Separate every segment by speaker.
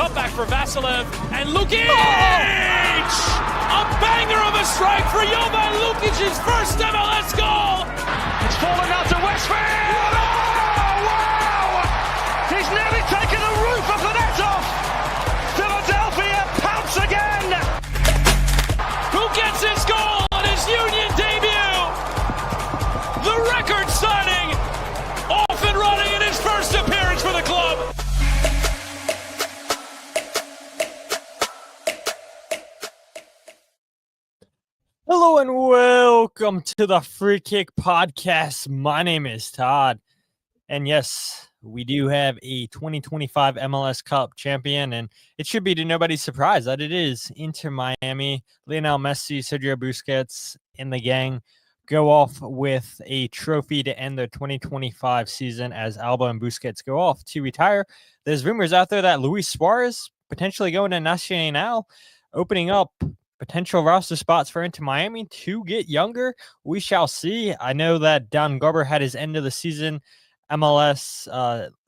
Speaker 1: cutback for Vasilev, and Lukic! A banger of a strike for Jovan Lukic's first MLS goal!
Speaker 2: It's fallen out to Westfield! Oh, wow! He's nearly taken the roof of the net off! Philadelphia pounce again!
Speaker 1: Who gets his goal on his Union debut? The record signing, off and running in his first appearance for the club.
Speaker 3: Hello and welcome to the Free Kick Podcast. My name is Todd. And yes, we do have a 2025 MLS Cup champion, and it should be to nobody's surprise that it is Inter Miami. Lionel Messi, Sergio Busquets, and the gang go off with a trophy to end their 2025 season as Alba and Busquets go off to retire. There's rumors out there that Luis Suarez potentially going to Nacional, opening up potential roster spots for Inter Miami to get younger. We shall see. I know that Don Garber had his end of the season MLS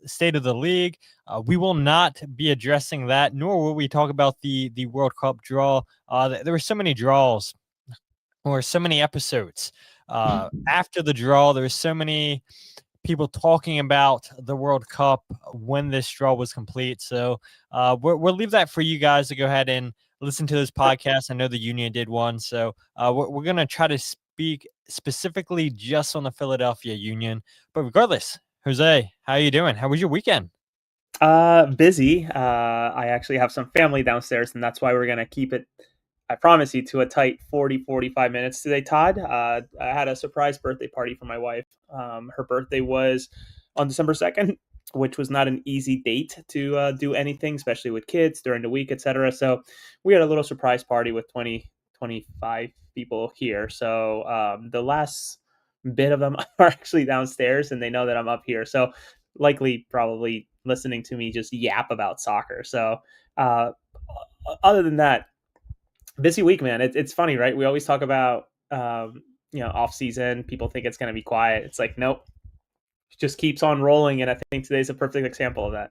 Speaker 3: State of the League. We will not be addressing that, nor will we talk about the World Cup draw. There were so many draws or so many episodes. After the draw, there were so many people talking about the World Cup when this draw was complete. So we'll leave that for you guys to go ahead and listen to this podcast. I know the Union did one. So we're going to try to speak specifically just on the Philadelphia Union. But regardless, Jose, how are you doing? How was your weekend?
Speaker 4: Busy. I actually have some family downstairs, and that's why we're going to keep it, I promise you, to a tight 45 minutes today, Todd. I had a surprise birthday party for my wife. Her birthday was on December 2nd, which was not an easy date to do anything, especially with kids during the week, etc. So we had a little surprise party with 25 people here. So the last bit of them are actually downstairs, and they know that I'm up here. So likely probably listening to me just yap about soccer. So other than that, busy week, man. It's funny, right? We always talk about, off season. People think it's going to be quiet. It's like, nope. It just keeps on rolling. And I think today's a perfect example of that.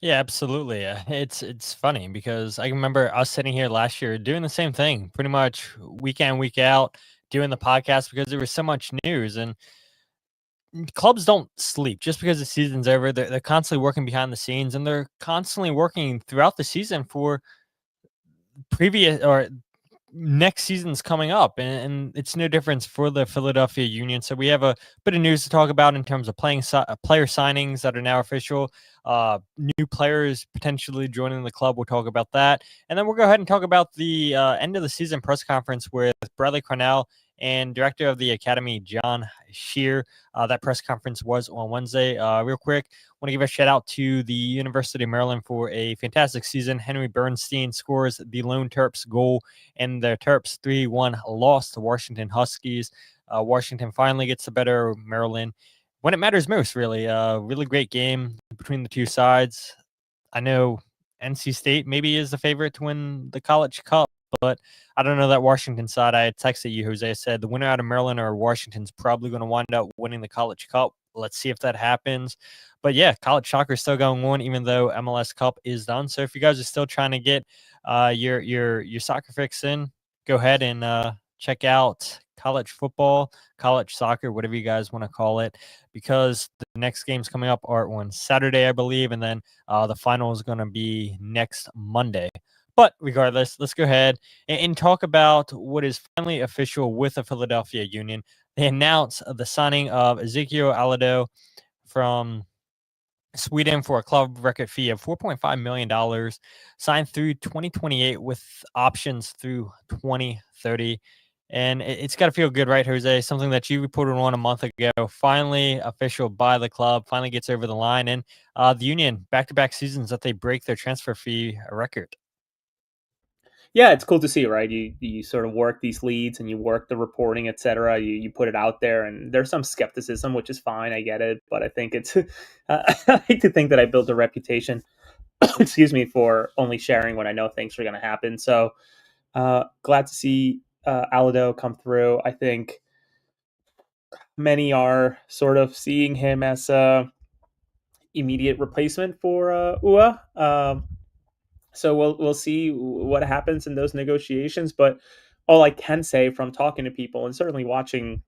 Speaker 3: Yeah, absolutely. It's funny because I remember us sitting here last year doing the same thing, pretty much week in, week out, doing the podcast because there was so much news, and clubs don't sleep just because the season's over. They're constantly working behind the scenes, and they're constantly working throughout the season for previous or next season's coming up, and it's no difference for the Philadelphia Union. So we have a bit of news to talk about in terms of player signings that are now official, new players potentially joining the club. We'll talk about that, and then we'll go ahead and talk about the end of the season press conference with Bradley Carnell and director of the academy, John Scheer. That press conference was on Wednesday. Real quick, want to give a shout out to the University of Maryland for a fantastic season. Henry Bernstein scores the Lone Terps goal, and the Terps 3-1 loss to Washington Huskies. Washington finally gets the better of Maryland when it matters most, really. Really great game between the two sides. I know NC State maybe is the favorite to win the College Cup, but I don't know that Washington side. I had texted you, Jose. I said the winner out of Maryland or Washington's probably going to wind up winning the College Cup. Let's see if that happens. But yeah, college soccer is still going on, even though MLS Cup is done. So if you guys are still trying to get your soccer fix in, go ahead and check out college football, college soccer, whatever you guys want to call it, because the next games coming up are on Saturday, I believe, and then the final is going to be next Monday. But regardless, let's go ahead and talk about what is finally official with the Philadelphia Union. They announced the signing of Ezekiel Alladoh from Sweden for a club record fee of $4.5 million, signed through 2028 with options through 2030. And it's got to feel good, right, Jose? Something that you reported on a month ago, finally official by the club, finally gets over the line. And the Union, back-to-back seasons that they break their transfer fee record.
Speaker 4: Yeah, it's cool to see, right? You sort of work these leads and you work the reporting, etc. You put it out there, and there's some skepticism, which is fine. I get it, but I think it's I like to think that I built a reputation, excuse me, for only sharing when I know things are going to happen. So glad to see Alladoh come through. I think many are sort of seeing him as immediate replacement for UA. So we'll see what happens in those negotiations. But all I can say from talking to people and certainly watching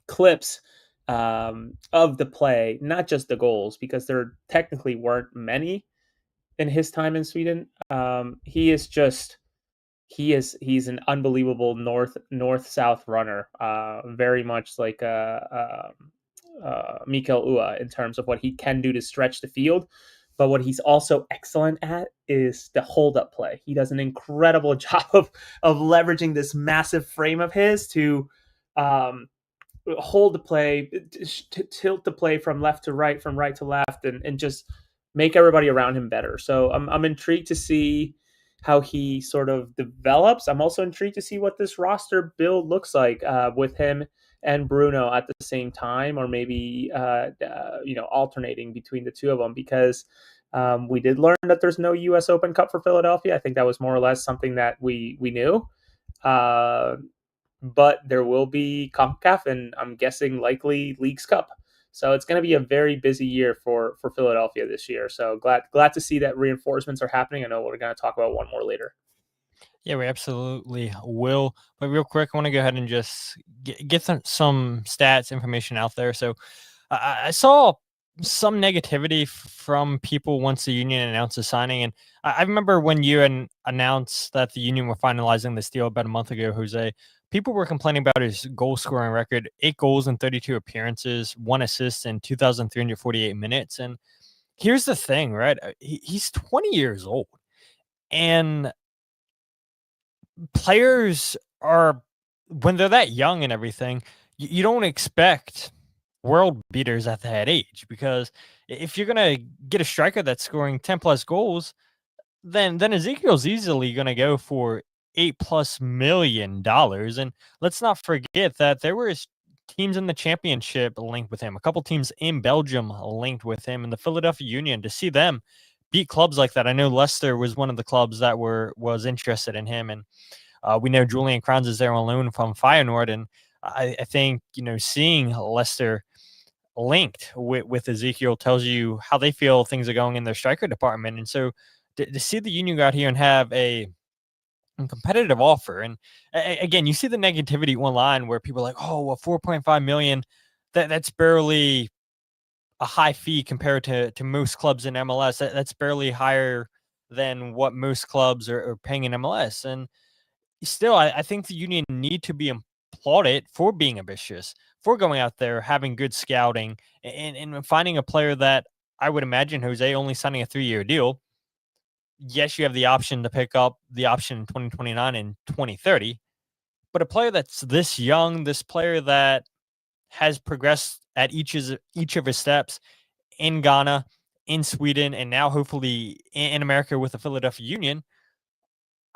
Speaker 4: clips of the play, not just the goals, because there technically weren't many in his time in Sweden. He's an unbelievable north south runner, very much like Mikael Ua in terms of what he can do to stretch the field. But what he's also excellent at is the hold up play. He does an incredible job of leveraging this massive frame of his to hold the play, to tilt the play from left to right, from right to left, and just make everybody around him better. So I'm intrigued to see how he sort of develops. I'm also intrigued to see what this roster build looks like with him and Bruno at the same time, or maybe alternating between the two of them, because we did learn that there's no U.S. Open Cup for Philadelphia. I think that was more or less something that we knew. But there will be CONCACAF, and I'm guessing likely Leagues Cup. So it's going to be a very busy year for Philadelphia this year. So glad to see that reinforcements are happening. I know we're going to talk about one more later.
Speaker 3: Yeah, we absolutely will. But real quick, I want to go ahead and just get some stats information out there. So I saw some negativity from people once the union announced the signing. And I remember when you announced that the union were finalizing this deal about a month ago, Jose, people were complaining about his goal scoring record: 8 goals in 32 appearances, 1 assist in 2,348 minutes. And here's the thing, right? He's 20 years old. And players are, when they're that young and everything, you don't expect world beaters at that age, because if you're going to get a striker that's scoring 10 plus goals, then Ezekiel's easily going to go for $8+ million. And let's not forget that there were teams in the championship linked with him, a couple teams in Belgium linked with him, and the Philadelphia Union, to see them beat clubs like that. I know Leicester was one of the clubs that was interested in him, and we know Julian Kranz is there on loan from Feyenoord, and I think seeing Leicester linked with Ezekiel tells you how they feel things are going in their striker department. And so to see the Union go out here and have a competitive offer, and again, you see the negativity online where people are like, oh, well, 4.5 million, that's barely a high fee compared to most clubs in MLS. That's barely higher than what most clubs are paying in MLS. And still, I think the Union need to be applauded for being ambitious, for going out there, having good scouting, and finding a player that I would imagine, Jose, only signing a 3-year deal. Yes, you have the option to pick up the option in 2029 and 2030, but a player that's this young, this player that has progressed at each of his steps in Ghana, in Sweden, and now hopefully in America with the Philadelphia Union,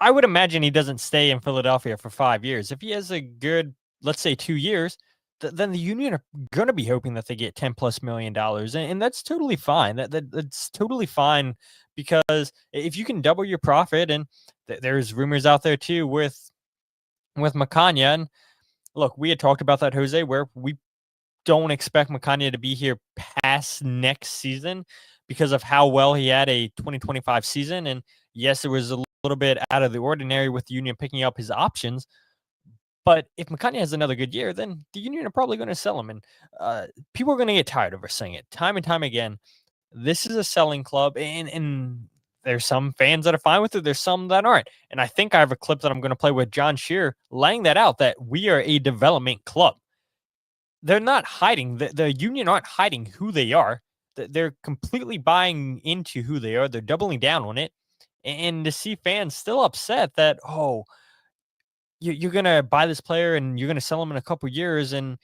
Speaker 3: I would imagine he doesn't stay in Philadelphia for 5 years. If he has a good, let's say, 2 years, then the Union are going to be hoping that they get $10+ million, and that's totally fine. That's totally fine, because if you can double your profit, and there's rumors out there too with Macania. And look, we had talked about that, Jose, where we don't expect Macania to be here past next season because of how well he had a 2025 season. And yes, it was a little bit out of the ordinary with the Union picking up his options. But if Macania has another good year, then the Union are probably going to sell him. And people are going to get tired of us saying it time and time again. This is a selling club, and there's some fans that are fine with it. There's some that aren't. And I think I have a clip that I'm going to play with John Scheer laying that out, that we are a development club. They're not hiding. The Union aren't hiding who they are. They're completely buying into who they are. They're doubling down on it. And to see fans still upset that, oh, you're going to buy this player and you're going to sell him in a couple years, and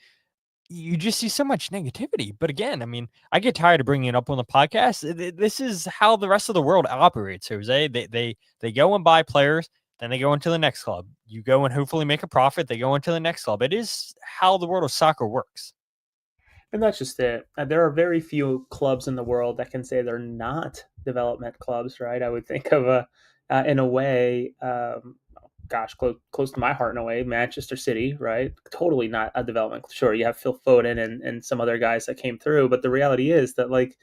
Speaker 3: you just see so much negativity. But again, I mean, I get tired of bringing it up on the podcast. This is how the rest of the world operates, Jose. They go and buy players, then they go into the next club. You go and hopefully make a profit. They go into the next club. It is how the world of soccer works.
Speaker 4: And that's just it. There are very few clubs in the world that can say they're not development clubs, right? I would think of in a way, close to my heart in a way, Manchester City, right? Totally not a development. Sure, you have Phil Foden and some other guys that came through, but the reality is that, like,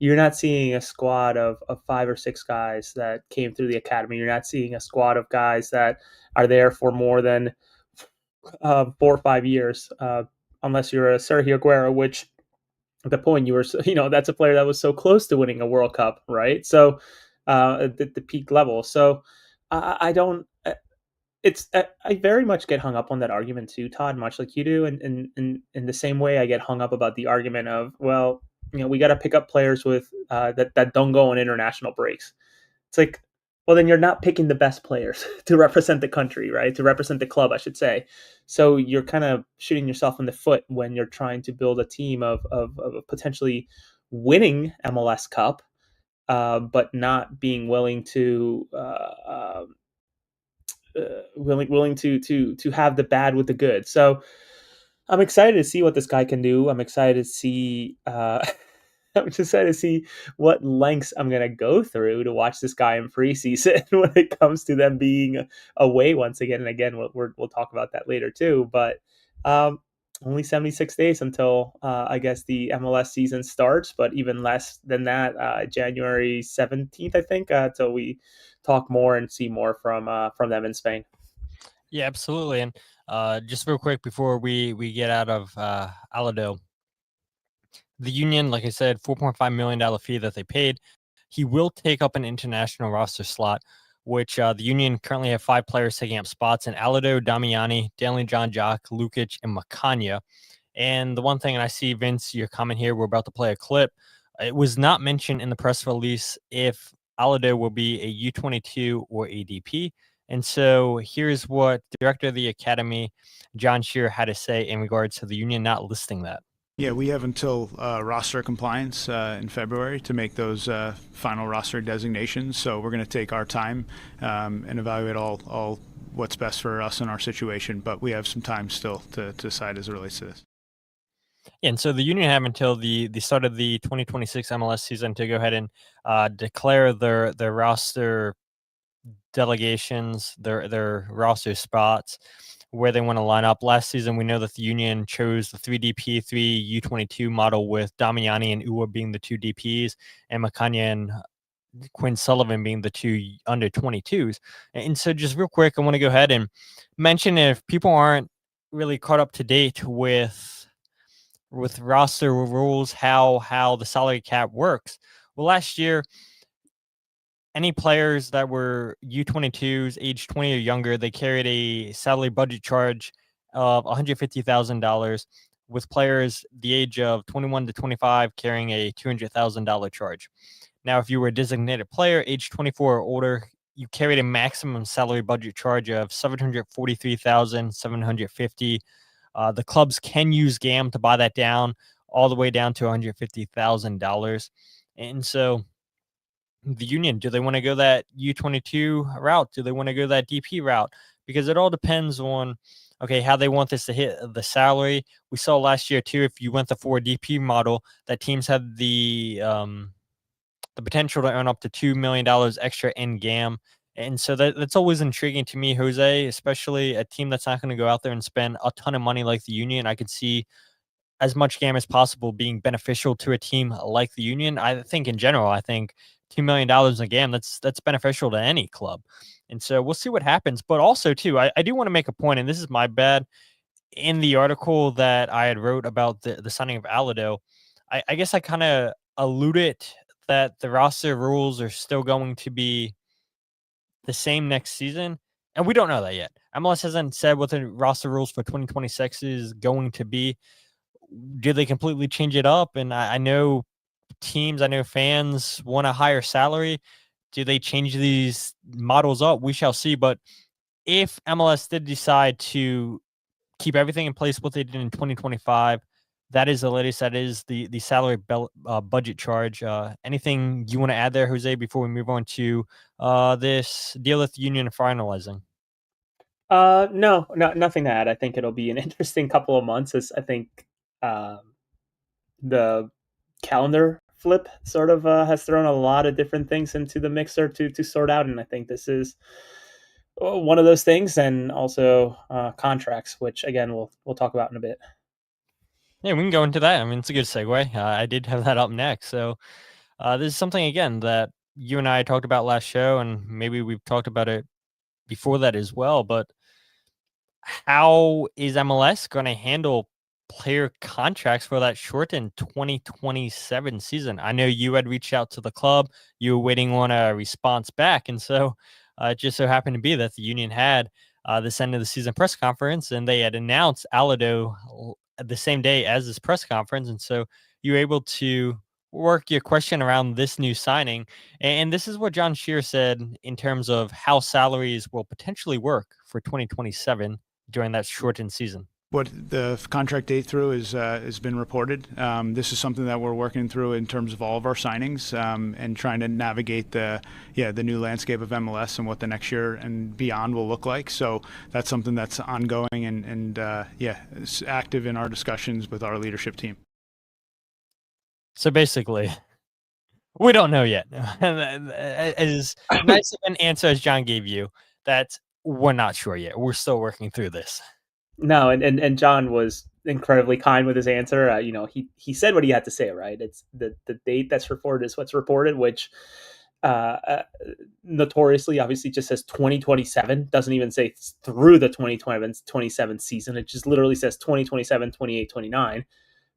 Speaker 4: you're not seeing a squad of 5 or 6 guys that came through the academy. You're not seeing a squad of guys that are there for more than 4 or 5 years, unless you're a Sergio Aguero, which at the point you were, that's a player that was so close to winning a World Cup, right? So at the peak level. So I don't. I very much get hung up on that argument too, Todd, much like you do, and in the same way I get hung up about the argument of, well, we got to pick up players with that don't go on international breaks. It's like, well, then you're not picking the best players to represent the country, right? To represent the club, I should say. So you're kind of shooting yourself in the foot when you're trying to build a team of potentially winning MLS Cup, but not being willing to willing to have the bad with the good. So I'm excited to see what this guy can do. I'm excited to see. I'm just excited to see what lengths I'm going to go through to watch this guy in preseason when it comes to them being away once again. And again, we'll talk about that later too. But only 76 days until I guess the MLS season starts, but even less than that, January 17th, I think, until we talk more and see more from them in Spain.
Speaker 3: Yeah, absolutely. And just real quick before we get out of Alladoh, the Union, like I said, $4.5 million fee that they paid. He will take up an international roster slot, which the Union currently have 5 players taking up spots in Alladoh, Damiani, Danley, John Jock, Lukic, and Macania. And the one thing, and I see, Vince, your comment here, we're about to play a clip. It was not mentioned in the press release if Alladoh will be a U22 or ADP. And so here's what the director of the academy, John Scheer, had to say in regards to the Union not listing that.
Speaker 5: Yeah, we have until roster compliance in February to make those final roster designations. So we're going to take our time and evaluate all what's best for us in our situation. But we have some time still to decide as it relates to this.
Speaker 3: And so the Union have until the start of the 2026 MLS season to go ahead and declare their roster delegations, their roster spots, where they want to line up. Last season, we know that the Union chose the 3DP, 3U22 model with Damiani and Uwa being the 2 DPs and Macania and Quinn Sullivan being the 2 under 22s. And so just real quick, I want to go ahead and mention, if people aren't really caught up to date with roster rules, how the salary cap works. Well, last year, any players that were U22s, age 20 or younger, they carried a salary budget charge of $150,000, with players the age of 21 to 25 carrying a $200,000 charge. Now, if you were a designated player, age 24 or older, you carried a maximum salary budget charge of $743,750. The clubs can use GAM to buy that down all the way down to $150,000. And so the Union, do they want to go that U22 route? Do they want to go that DP route? Because it all depends on, okay, how they want this to hit the salary. We saw last year too, if you went the 4DP model, that teams had the potential to earn up to $2 million extra in GAM. And so that's always intriguing to me, Jose, especially a team that's not going to go out there and spend a ton of money like the Union. I could see as much GAM as possible being beneficial to a team like the Union. I think in general, I think $2 million in GAM, that's beneficial to any club. And so we'll see what happens. But also, too, I do want to make a point, and this is my bad. In the article that I had wrote about the signing of Alladoh, I guess I kind of alluded that the roster rules are still going to be the same next season. And we don't know that yet. MLS hasn't said what the roster rules for 2026 is going to be. Do they completely change it up? And I know teams, I know fans want a higher salary. Do they change these models up? We shall see. But if MLS did decide to keep everything in place, what they did in 2025, that is the latest. That is the salary budget charge. Anything you want to add there, Jose, before we move on to this deal with the Union finalizing?
Speaker 4: No, nothing to add. I think it'll be an interesting couple of months, as I think the calendar flip sort of has thrown a lot of different things into the mixer to sort out. And I think this is one of those things, and also contracts, which again, we'll talk about in a bit.
Speaker 3: Yeah, we can go into that. I mean, it's a good segue. I did have that up next. So this is something, again, that you and I talked about last show, and maybe we've talked about it before that as well. But how is MLS going to handle player contracts for that shortened 2027 season? I know you had reached out to the club. You were waiting on a response back. And so it just so happened to be that the union had this end of the season press conference, and they had announced Alladoh the same day as this press conference. And so you were able to work your question around this new signing. And this is what John Scheer said in terms of how salaries will potentially work for 2027 during that shortened season.
Speaker 5: What the contract date through is has been reported. This is something that we're working through in terms of all of our signings and trying to navigate the new landscape of MLS and what the next year and beyond will look like. So that's something that's ongoing and it's active in our discussions with our leadership team.
Speaker 3: So basically, we don't know yet. As nice of an answer as John gave you, that we're not sure yet. We're still working through this.
Speaker 4: No, and John was incredibly kind with his answer. He said what he had to say, right? It's the date that's reported is what's reported, which notoriously obviously just says 2027, doesn't even say through the 2027 season. It just literally says 2027, 28, 29.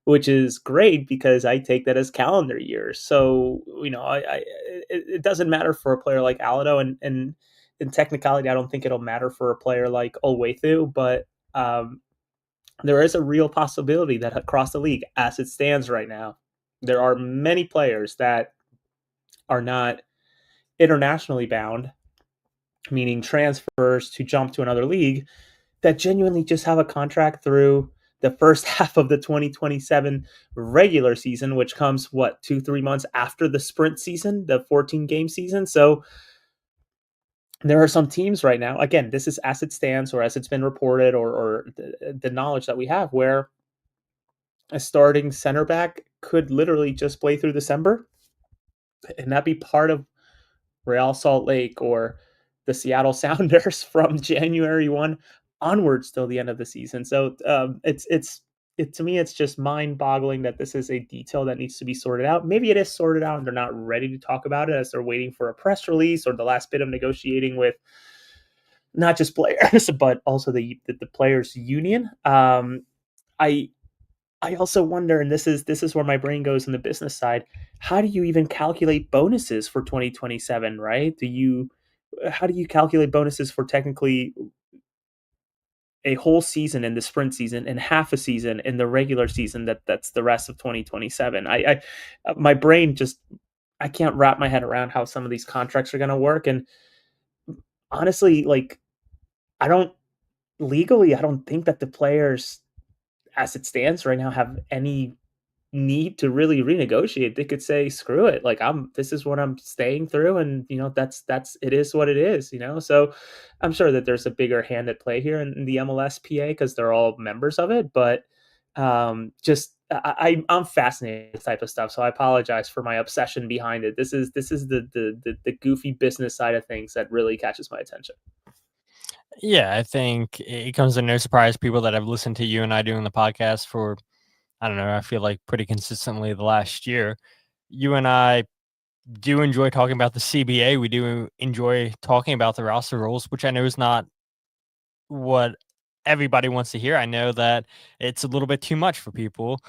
Speaker 4: Which is great because I take that as calendar years. So, it doesn't matter for a player like Alladoh, and in technicality, I don't think it'll matter for a player like Olwethu, but there is a real possibility that across the league, as it stands right now, there are many players that are not internationally bound, meaning transfers to jump to another league, that genuinely just have a contract through the first half of the 2027 regular season, which comes 2-3 months after the sprint season, the 14-game season. So there are some teams right now, again, this is as it stands or as it's been reported or the knowledge that we have, where a starting center back could literally just play through December and that be part of Real Salt Lake or the Seattle Sounders from January 1 onwards till the end of the season. So to me, it's just mind-boggling that this is a detail that needs to be sorted out. Maybe it is sorted out and they're not ready to talk about it as they're waiting for a press release or the last bit of negotiating with not just players, but also the players union. I also wonder, and this is where my brain goes in the business side, how do you even calculate bonuses for 2027, right? How do you calculate bonuses for technically a whole season in the sprint season and half a season in the regular season that's the rest of 2027? My brain I can't wrap my head around how some of these contracts are going to work. And honestly, I don't think that the players, as it stands right now, have any need to really renegotiate. They could say, screw it. This is what I'm staying through. And, it is what it is, So I'm sure that there's a bigger hand at play here in the MLSPA because they're all members of it. But I'm fascinated with this type of stuff. So I apologize for my obsession behind it. This is the goofy business side of things that really catches my attention.
Speaker 3: Yeah, I think it comes to no surprise, people that have listened to you and I doing the podcast for, I don't know, I feel like pretty consistently the last year. You and I do enjoy talking about the CBA. We do enjoy talking about the roster rules, which I know is not what everybody wants to hear. I know that it's a little bit too much for people,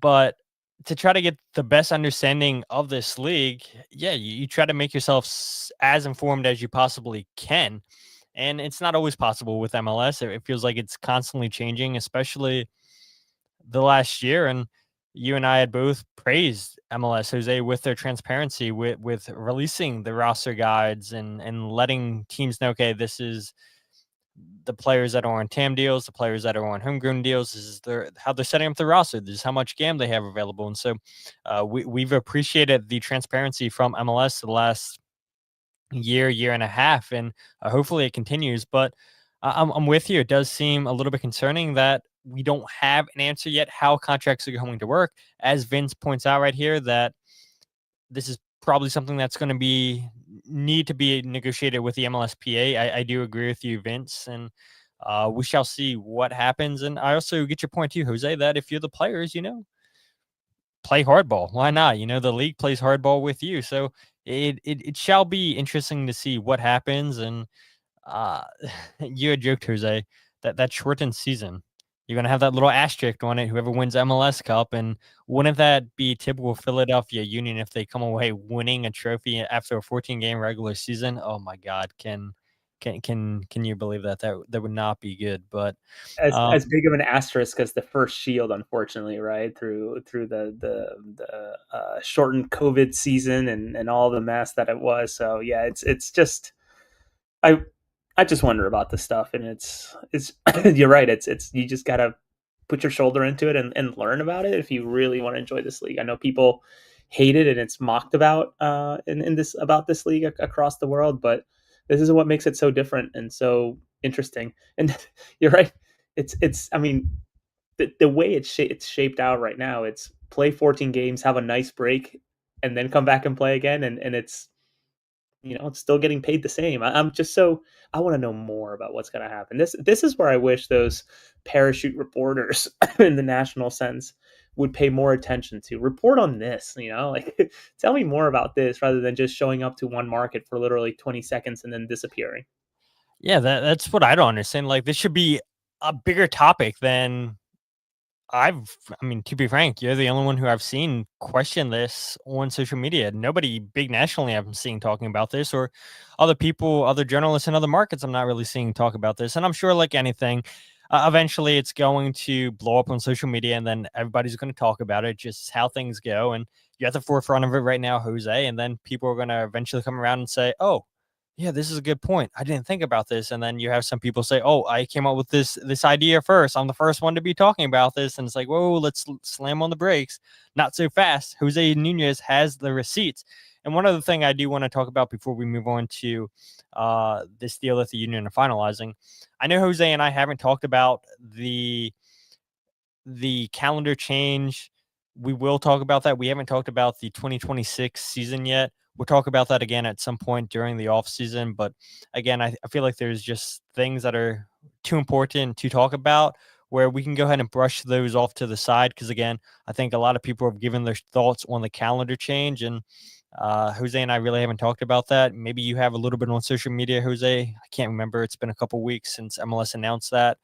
Speaker 3: but to try to get the best understanding of this league, you try to make yourself as informed as you possibly can. And it's not always possible with MLS. It feels like it's constantly changing, especially the last year. And you and I had both praised MLS, Jose, with their transparency, with releasing the roster guides and letting teams know, okay, this is the players that are on TAM deals, the players that are on homegrown deals. This is how they're setting up the roster. This is how much GAM they have available. And so we've appreciated the transparency from MLS the last year and a half, and hopefully it continues. But I'm with you. It does seem a little bit concerning that we don't have an answer yet how contracts are going to work. As Vince points out right here, that this is probably something that's going to need to be negotiated with the MLSPA. I do agree with you, Vince, and we shall see what happens. And I also get your point too, Jose, that if you're the players, play hardball. Why not? The league plays hardball with you. So it shall be interesting to see what happens. And uh, you had joked, Jose, that shortened season, you're going to have that little asterisk on it, whoever wins MLS Cup. And wouldn't that be typical Philadelphia Union if they come away winning a trophy after a 14-game regular season? Oh my God. Can you believe that? That would not be good. But
Speaker 4: as big of an asterisk as the first Shield, unfortunately, right through the shortened COVID season and all the mess that it was. So yeah, it's just I just wonder about this stuff, and it's you're right. It's you just gotta put your shoulder into it and learn about it if you really want to enjoy this league. I know people hate it and it's mocked about in this about this league across the world, but this is what makes it so different and so interesting. And you're right. It's I mean the way it's shaped out right now. It's play 14 games, have a nice break, and then come back and play again, and it's it's still getting paid the same. I'm just I want to know more about what's going to happen. This is where I wish those parachute reporters in the national sense would pay more attention to. Report on this, like tell me more about this rather than just showing up to one market for literally 20 seconds and then disappearing.
Speaker 3: yeah, that's what I don't understand. Like, this should be a bigger topic than I mean, to be frank, you're the only one who I've seen question this on social media. Nobody big nationally I'm seeing talking about this, or other people, other journalists in other markets I'm not really seeing talk about this. And I'm sure, like anything, eventually it's going to blow up on social media, and then everybody's going to talk about it, just how things go. And you're at the forefront of it right now, Jose, and then people are going to eventually come around and say, oh, yeah, this is a good point. I didn't think about this. And then you have some people say, oh, I came up with this idea first. I'm the first one to be talking about this. And it's like, whoa, let's slam on the brakes. Not so fast. Jose Nunez has the receipts. And one other thing I do want to talk about before we move on to this deal that the Union are finalizing. I know Jose and I haven't talked about the calendar change. We will talk about that. We haven't talked about the 2026 season yet. We'll talk about that again at some point during the off season. But again, I feel like there's just things that are too important to talk about where we can go ahead and brush those off to the side. Because again, I think a lot of people have given their thoughts on the calendar change, and Jose and I really haven't talked about that. Maybe you have a little bit on social media, Jose. I can't remember. It's been a couple weeks since MLS announced that.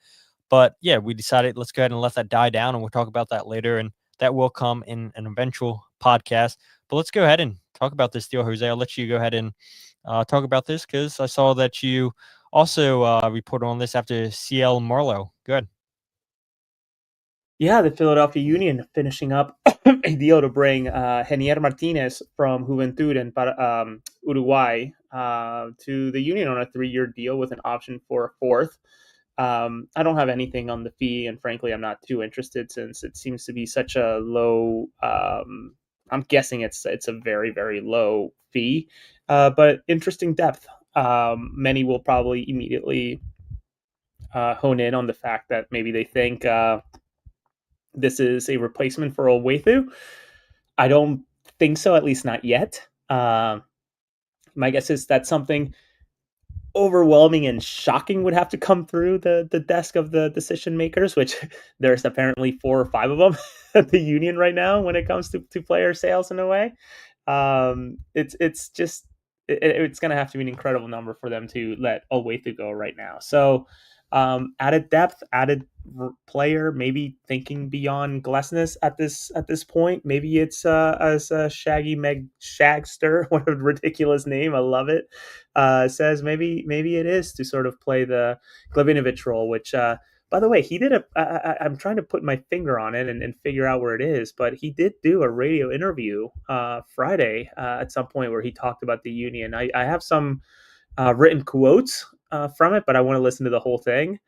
Speaker 3: But yeah, we decided let's go ahead and let that die down, and we'll talk about that later. And that will come in an eventual podcast. But let's go ahead and talk about this deal, Jose. I'll let you go ahead and talk about this because I saw that you also reported on this after CL Marlowe. Good.
Speaker 4: Yeah, the Philadelphia Union finishing up a deal to bring Geiner Martínez from Juventud and Uruguay to the Union on a 3-year deal with an option for a fourth. I don't have anything on the fee, and frankly, I'm not too interested since it seems to be such a low. I'm guessing it's a very, very low fee, but interesting depth. Many will probably immediately hone in on the fact that maybe they think this is a replacement for Owethu. I don't think so, at least not yet. My guess is that something overwhelming and shocking would have to come through the desk of the decision makers, which there's apparently 4 or 5 of them at the Union right now when it comes to player sales in a way. It's going to have to be an incredible number for them to let Owethu go right now. So added depth, added player, maybe thinking beyond Glesnes at this point. Maybe it's as Shaggy Meg Shagster, what a ridiculous name, I love it, says maybe it is to sort of play the Glavinovic role, which by the way, he did I'm trying to put my finger on it and figure out where it is, but he did do a radio interview Friday at some point where he talked about the Union. I have some written quotes from it, but I want to listen to the whole thing.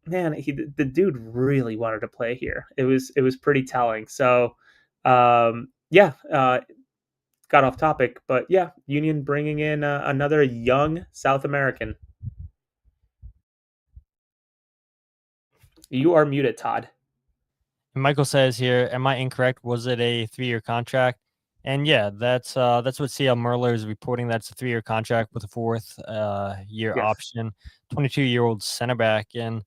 Speaker 4: Man, the dude really wanted to play here. It was pretty telling. So, got off topic, but yeah, Union bringing in another young South American. You are muted, Todd.
Speaker 3: Michael says here, am I incorrect? Was it a 3-year contract? And yeah, that's what CL Merlo is reporting. That's a 3-year contract with a 4th year option. 22-year-old center back. And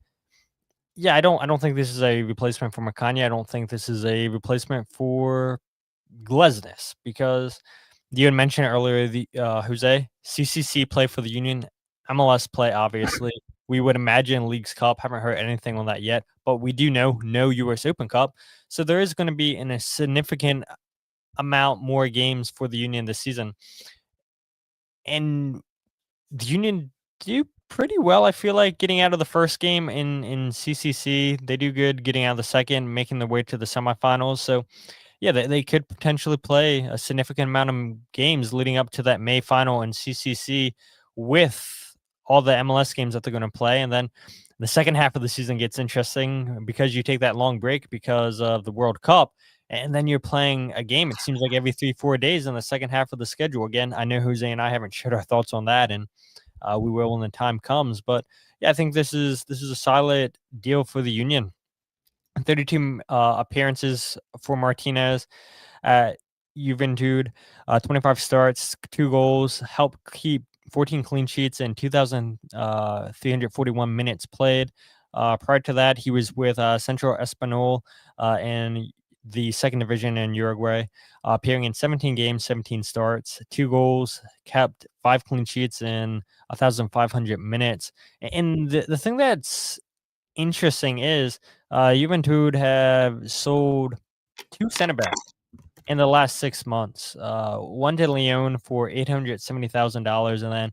Speaker 3: Yeah, I don't think this is a replacement for Makanya. I don't think this is a replacement for Glesnes, because you had mentioned earlier, the Jose, CCC play for the Union, MLS play. Obviously, we would imagine Leagues Cup. Haven't heard anything on that yet, but we do know no U.S. Open Cup, so there is going to be a significant amount more games for the Union this season, and the Union do pretty well. I feel like getting out of the first game in CCC, they do good getting out of the second, making their way to the semifinals. So yeah, they could potentially play a significant amount of games leading up to that May final in CCC with all the MLS games that they're going to play. And then the second half of the season gets interesting because you take that long break because of the World Cup. And then you're playing a game, it seems like every 3-4 days in the second half of the schedule. Again, I know Jose and I haven't shared our thoughts on that, and we will when the time comes. But yeah, I think this is a solid deal for the Union. 32 appearances for Martinez at Juventud, 25 starts, 2 goals, helped keep 14 clean sheets and 2,341 minutes played. Prior to that, he was with Central Espanol in the second division in Uruguay, appearing in 17 games, 17 starts, 2 goals, kept 5 clean sheets in 1,500 minutes. And the thing that's interesting is Juventud have sold 2 center backs in the last 6 months. One to Lyon for $870,000, and then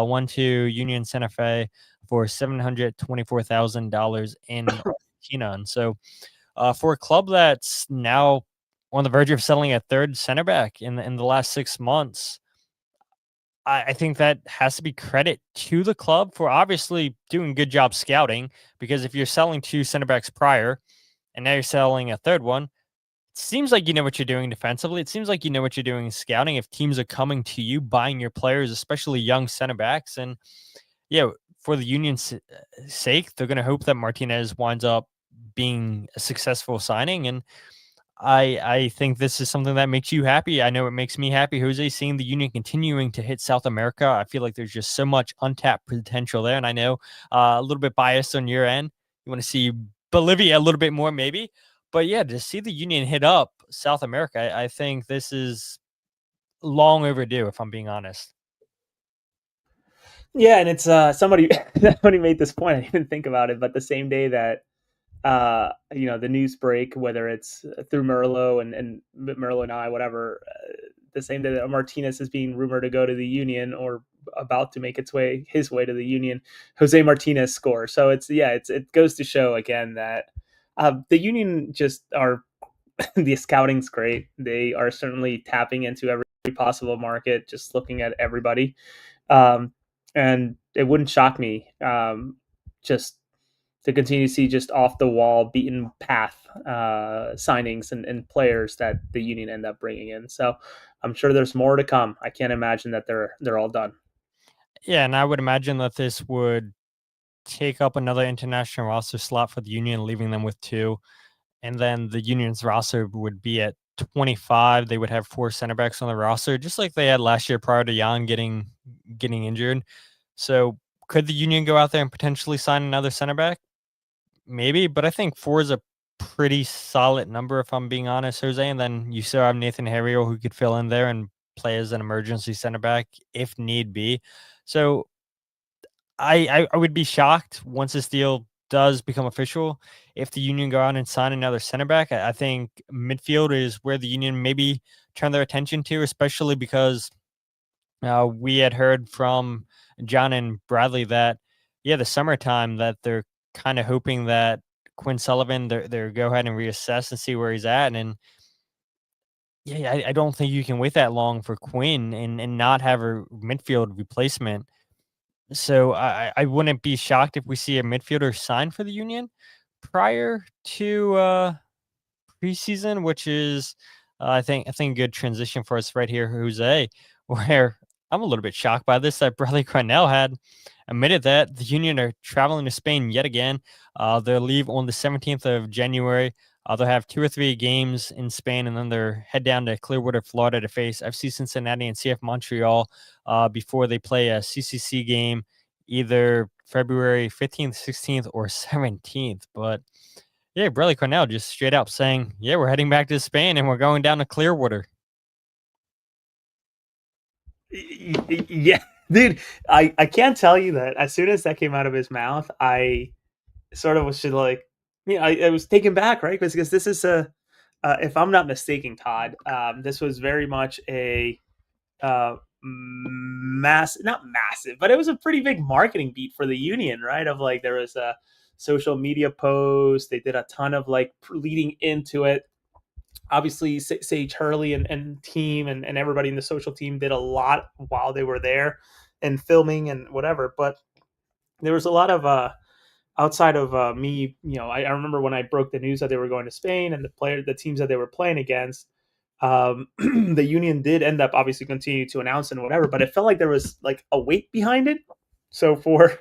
Speaker 3: one to Union Santa Fe for $724,000 in Argentina. And so, for a club that's now on the verge of selling a third center back in the last 6 months, I think that has to be credit to the club for obviously doing a good job scouting, because if you're selling 2 center backs prior and now you're selling a third one, it seems like you know what you're doing defensively. It seems like you know what you're doing in scouting if teams are coming to you, buying your players, especially young center backs. And yeah, for the Union's sake, they're going to hope that Martinez winds up being a successful signing. And I think this is something that makes you happy. I know it makes me happy, Jose, seeing the Union continuing to hit South America. I feel like there's just so much untapped potential there. And I know a little bit biased on your end. You want to see Bolivia a little bit more, maybe. But yeah, to see the Union hit up South America, I think this is long overdue, if I'm being honest.
Speaker 4: Yeah, and it's somebody made this point. I didn't even think about it, but the same day that the news break, whether it's through Merlo and Merlo and I, whatever, the same day that Martinez is being rumored to go to the Union or about to make his way to the Union, Jose Martinez scores. So it goes to show again that the Union just are the scouting's great. They are certainly tapping into every possible market, just looking at everybody. And it wouldn't shock me just to continue to see just off the wall, beaten path signings and players that the Union end up bringing in. So I'm sure there's more to come. I can't imagine that they're all done.
Speaker 3: Yeah, and I would imagine that this would take up another international roster slot for the Union, leaving them with 2. And then the Union's roster would be at 25. They would have 4 center backs on the roster, just like they had last year prior to Jan getting injured. So could the Union go out there and potentially sign another center back? Maybe, but I think 4 is a pretty solid number, if I'm being honest, Jose. And then you still have Nathan Harriel, who could fill in there and play as an emergency center back if need be. So I would be shocked once this deal does become official if the Union go out and sign another center back. I think midfield is where the Union maybe turn their attention to, especially because we had heard from John and Bradley that, the summertime, that they're kind of hoping that Quinn Sullivan, they're go ahead and reassess and see where he's at. And I don't think you can wait that long for Quinn and not have a midfield replacement. So I wouldn't be shocked if we see a midfielder sign for the Union prior to preseason, which is I think a good transition for us right here, Jose, where I'm a little bit shocked by this, that Bradley Carnell had admitted that the Union are traveling to Spain yet again. They'll leave on the 17th of January. They'll have 2 or 3 games in Spain, and then they'll head down to Clearwater, Florida to face FC Cincinnati and CF Montreal before they play a CCC game either February 15th, 16th, or 17th. But yeah, Bradley Carnell just straight up saying, yeah, we're heading back to Spain and we're going down to Clearwater.
Speaker 4: Yeah, dude, I can't tell you that as soon as that came out of his mouth, I sort of was just like, I was taken back, right? Because this is if I'm not mistaken, Todd, this was very much a not massive, but it was a pretty big marketing beat for the union, right? Of like, there was a social media post. They did a ton of like leading into it. Obviously, Sage Hurley and team and everybody in the social team did a lot while they were there and filming and whatever. But there was a lot of outside of me, I remember when I broke the news that they were going to Spain and the teams that they were playing against, the union did end up obviously continue to announce and whatever, but it felt like there was like a weight behind it. So for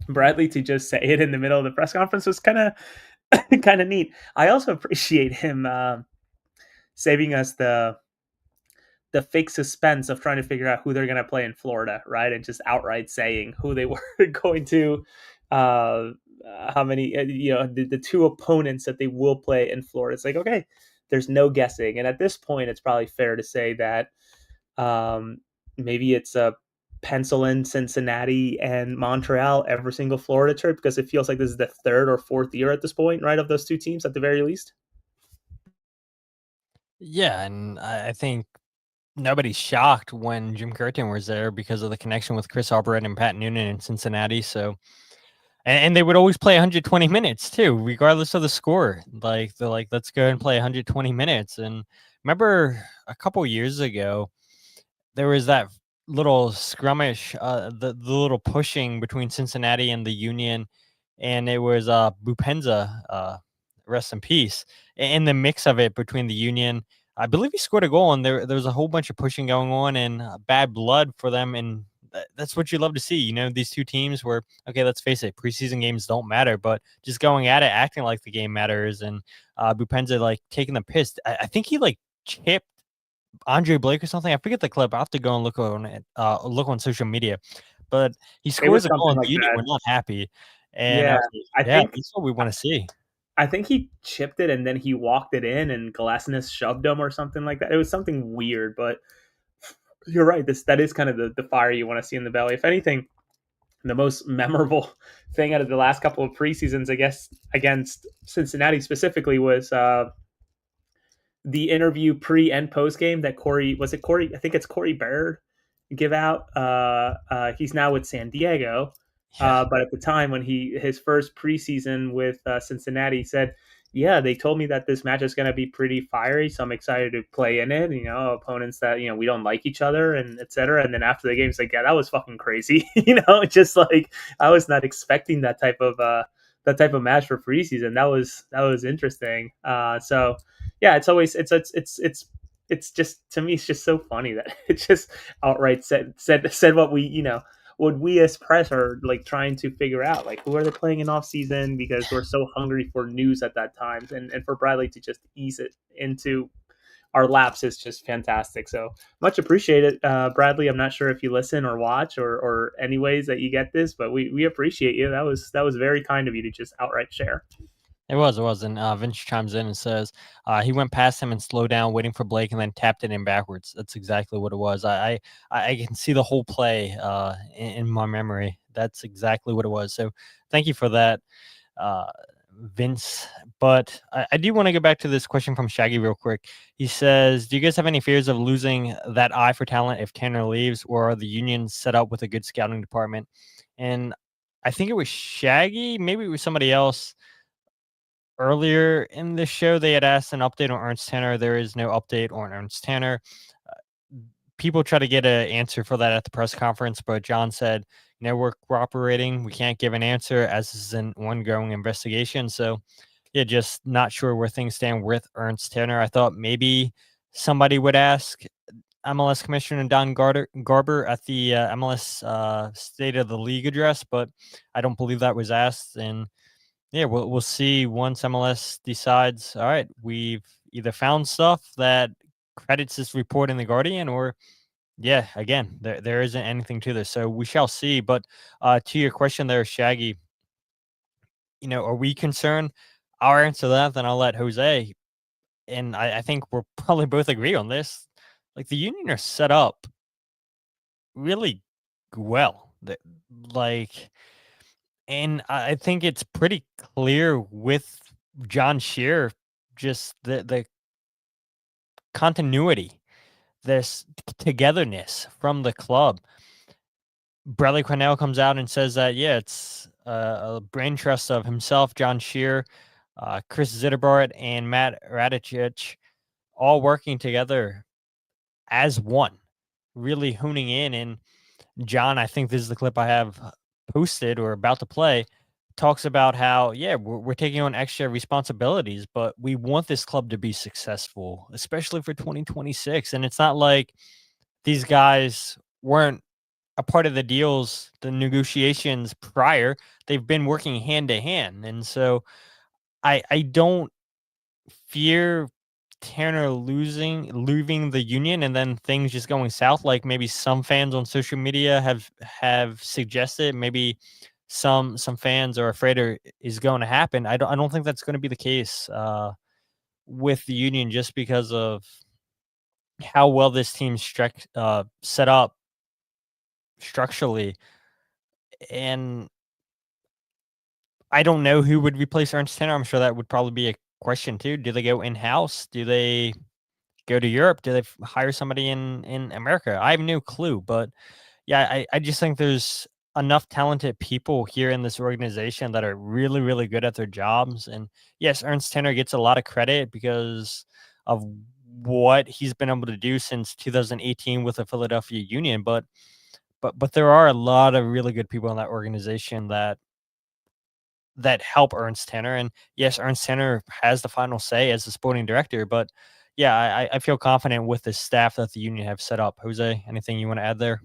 Speaker 4: Bradley to just say it in the middle of the press conference was kind of neat. I also appreciate him saving us the fake suspense of trying to figure out who they're going to play in Florida, right? And just outright saying who they were going to, how many, the two opponents that they will play in Florida. It's like, okay, there's no guessing. And at this point, it's probably fair to say that maybe it's a pencil in Cincinnati and Montreal every single Florida trip, because it feels like this is the third or fourth year at this point, right, of those two teams at the very least.
Speaker 3: Yeah, and I think nobody's shocked when Jim Curtin was there because of the connection with Chris Albright and Pat Noonan in Cincinnati. So, and they would always play 120 minutes too, regardless of the score. Like, they're like, let's go and play 120 minutes. And remember a couple years ago, there was that little skirmish, the little pushing between Cincinnati and the Union, and it was Bupenza, rest in peace, in the mix of it between the Union. I believe he scored a goal, and there was a whole bunch of pushing going on and bad blood for them. And that's what you love to see. These two teams where, okay, let's face it, preseason games don't matter, but just going at it, acting like the game matters. And Bupenza, like, taking the piss. I think he, like, chipped Andre Blake or something. I forget the clip. I have to go and look on it, look on social media. But he scores a goal, and the Union were not happy. And
Speaker 4: yeah,
Speaker 3: I think that's what we want to see.
Speaker 4: I think he chipped it and then he walked it in and Glasnost shoved him or something like that. It was something weird, but you're right. That is kind of the fire you want to see in the belly. If anything, the most memorable thing out of the last couple of preseasons, I guess, against Cincinnati specifically, was the interview pre and post game that Corey? I think it's Corey Baird give out. He's now with San Diego. But at the time when his first preseason with Cincinnati, said, yeah, they told me that this match is going to be pretty fiery, so I'm excited to play in it. Opponents that, we don't like each other and et cetera. And then after the game, it's like, yeah, that was fucking crazy. Just like, I was not expecting that type of match for preseason. That was interesting. So yeah, it's always, it's just, to me, it's just so funny that it just outright said what we as press are like trying to figure out, like, who are they playing in off season, because we're so hungry for news at that time, and for Bradley to just ease it into our laps is just fantastic. So much appreciated, Bradley. I'm not sure if you listen or watch or any ways that you get this, but we appreciate you. That was very kind of you to just outright share.
Speaker 3: It was. And Vince chimes in and says he went past him and slowed down, waiting for Blake, and then tapped it in backwards. That's exactly what it was. I can see the whole play in my memory. That's exactly what it was. So thank you for that, Vince. But I do want to go back to this question from Shaggy real quick. He says, do you guys have any fears of losing that eye for talent if Tanner leaves, or are the Unions set up with a good scouting department? And I think it was Shaggy, maybe it was somebody else. Earlier in the show, they had asked an update on Ernst Tanner. There is no update on Ernst Tanner. People try to get an answer for that at the press conference, but John said, we're cooperating. We can't give an answer as this is an ongoing investigation. So, yeah, just not sure where things stand with Ernst Tanner. I thought maybe somebody would ask MLS Commissioner Don Garber at the MLS State of the League address, but I don't believe that was asked. And yeah, we'll see once MLS decides, all right, we've either found stuff that credits this report in The Guardian, or yeah, again, there isn't anything to this, so we shall see. But to your question there, Shaggy, are we concerned? I'll answer that, then I'll let Jose. And I think we'll probably both agree on this. Like the Union are set up really well. Like, and I think it's pretty clear with John Scheer, just the continuity, this togetherness from the club. Bradley Carnell comes out and says that, yeah, it's a brain trust of himself, John Scheer, Chris Zitterbart, and Matt Radicic, all working together as one, really honing in. And John, I think this is the clip I have posted or about to play, talks about how, yeah, we're taking on extra responsibilities, but we want this club to be successful, especially for 2026. And it's not like these guys weren't a part of the deals, the negotiations prior. They've been working hand to hand. And so I don't fear Tanner leaving the Union and then things just going south, like maybe some fans on social media have suggested. Maybe some fans are afraid is going to happen. I don't think that's going to be the case with the Union, just because of how well this team's set up structurally. And I don't know who would replace Ernst Tanner. I'm sure that would probably be a question too. Do they go in-house? Do they go to Europe? Do they hire somebody in America? I have no clue. But yeah, I just think there's enough talented people here in this organization that are really, really good at their jobs. And yes, Ernst Tanner gets a lot of credit because of what he's been able to do since 2018 with the Philadelphia Union. But there are a lot of really good people in that organization that help Ernst Tanner. And yes, Ernst Tanner has the final say as the sporting director, but yeah, I feel confident with the staff that the Union have set up. Jose, anything you want to add there?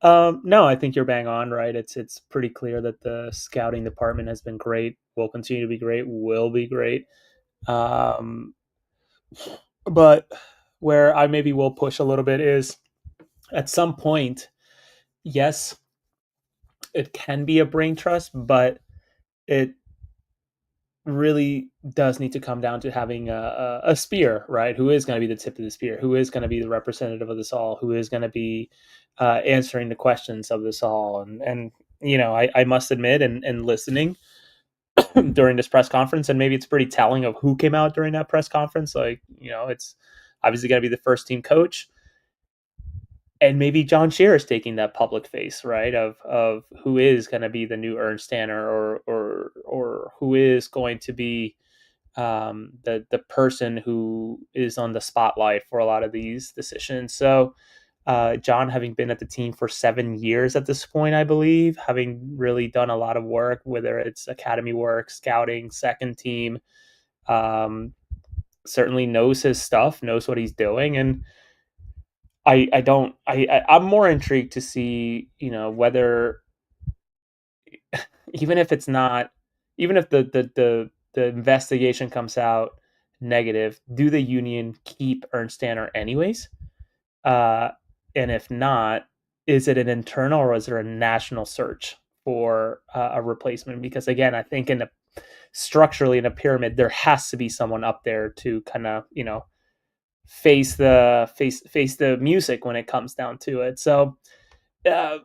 Speaker 4: No, I think you're bang on, right? It's pretty clear that the scouting department has been great, will continue to be great, will be great. But where I maybe will push a little bit is at some point, yes, it can be a brain trust, but it really does need to come down to having a spear, right? Who is going to be the tip of the spear? Who is going to be the representative of this all? Who is going to be answering the questions of this all? And I must admit, and listening during this press conference, and maybe it's pretty telling of who came out during that press conference. Like, it's obviously going to be the first team coach. And maybe John Scheer is taking that public face, right? Of who is going to be the new Ernst Tanner, or who is going to be the person who is on the spotlight for a lot of these decisions. So John, having been at the team for 7 years at this point, I believe, having really done a lot of work, whether it's academy work, scouting, second team, certainly knows his stuff, knows what he's doing. And I'm more intrigued to see, whether, even if it's not, even if the investigation comes out negative, do the Union keep Ernst Tanner anyways? And if not, is it an internal or is there a national search for a replacement? Because again, I think structurally in a pyramid, there has to be someone up there to kind of, face the music when it comes down to it. So the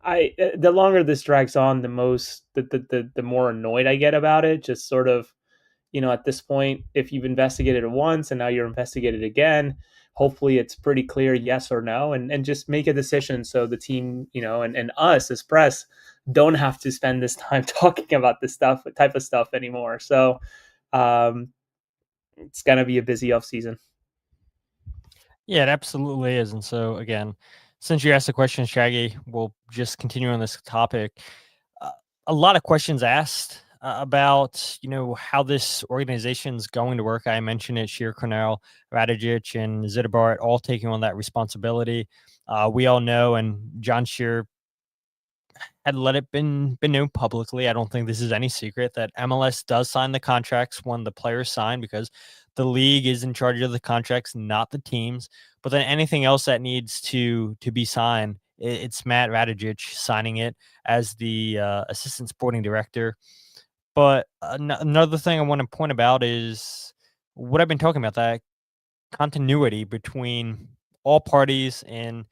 Speaker 4: longer this drags on, the more annoyed I get about it. Just sort of, at this point, if you've investigated it once and now you're investigated again, hopefully it's pretty clear yes or no, and just make a decision so the team, and us as press don't have to spend this time talking about this type of stuff anymore. So it's gonna be a busy off season.
Speaker 3: Yeah, it absolutely is. And so, again, since you asked the question, Shaggy, we'll just continue on this topic. A lot of questions asked about, how this organization's going to work. I mentioned it, Scheer, Carnell, Radicic, and Zitterbart all taking on that responsibility. We all know, and John Scheer had let it been known publicly. I don't think this is any secret that MLS does sign the contracts when the players sign, because the league is in charge of the contracts, not the teams. But then anything else that needs to be signed, it's Matt Radicic signing it as the assistant sporting director. But another thing I want to point about is what I've been talking about, that continuity between all parties and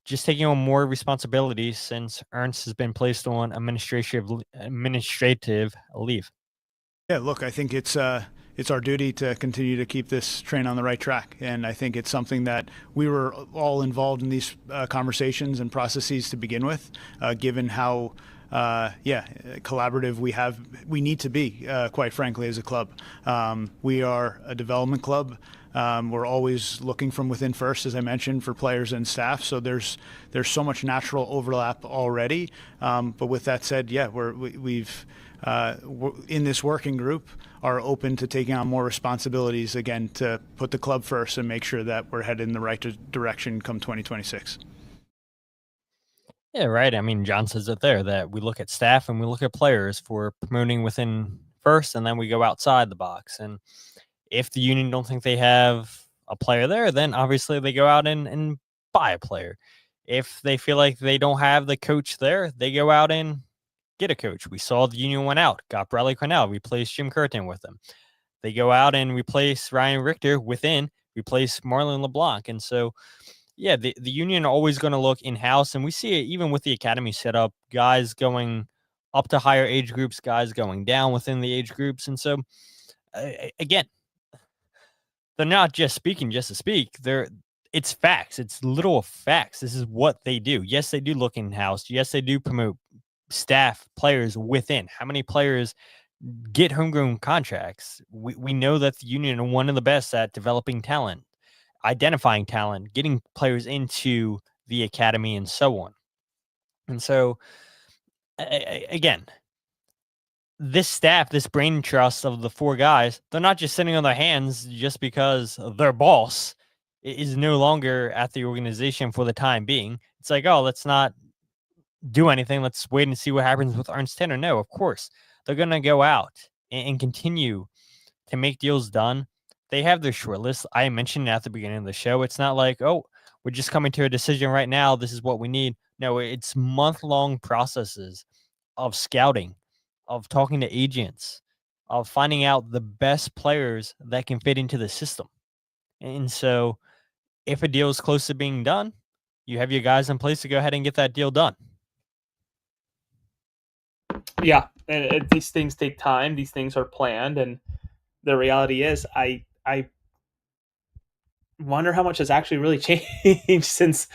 Speaker 3: just taking on more responsibilities since Ernst has been placed on administrative leave.
Speaker 5: Yeah, look, I think it's our duty to continue to keep this train on the right track. And I think it's something that we were all involved in these conversations and processes to begin with, given how collaborative we need to be, quite frankly, as a club. We are a development club. We're always looking from within first, as I mentioned, for players and staff. So there's so much natural overlap already. But with that said, yeah, we've in this working group are open to taking on more responsibilities again to put the club first and make sure that we're headed in the right direction come 2026.
Speaker 3: Yeah, right. I mean, John says it there that we look at staff and we look at players for promoting within first, and then we go outside the box. And if the union don't think they have a player there, then obviously they go out and buy a player. If they feel like they don't have the coach there, they go out and get a coach. We saw the union went out, got Bradley Carnell, replaced Jim Curtin with him. They go out and replace Ryan Richter within, replace Marlon LeBlanc. And so, yeah, the union are always going to look in-house, and we see it even with the academy setup, guys going up to higher age groups, guys going down within the age groups. And so, again, they're not just speaking just to speak. It's facts. It's literal facts. This is what they do. Yes, they do look in-house. Yes, they do promote staff, players within. How many players get homegrown contracts? We know that the union are one of the best at developing talent, identifying talent, getting players into the academy, and so on. And so, again, this staff, this brain trust of the four guys, they're not just sitting on their hands just because their boss is no longer at the organization for the time being. It's like, oh, let's not do anything. Let's wait and see what happens with Ernst Tanner. No, of course, they're going to go out and continue to make deals done. They have their short list. I mentioned at the beginning of the show. It's not like, oh, we're just coming to a decision right now. This is what we need. No, it's month-long processes of scouting, of talking to agents, of finding out the best players that can fit into the system. And so if a deal is close to being done, you have your guys in place to go ahead and get that deal done.
Speaker 4: Yeah, and these things take time. These things are planned, and the reality is, I wonder how much has actually really changed since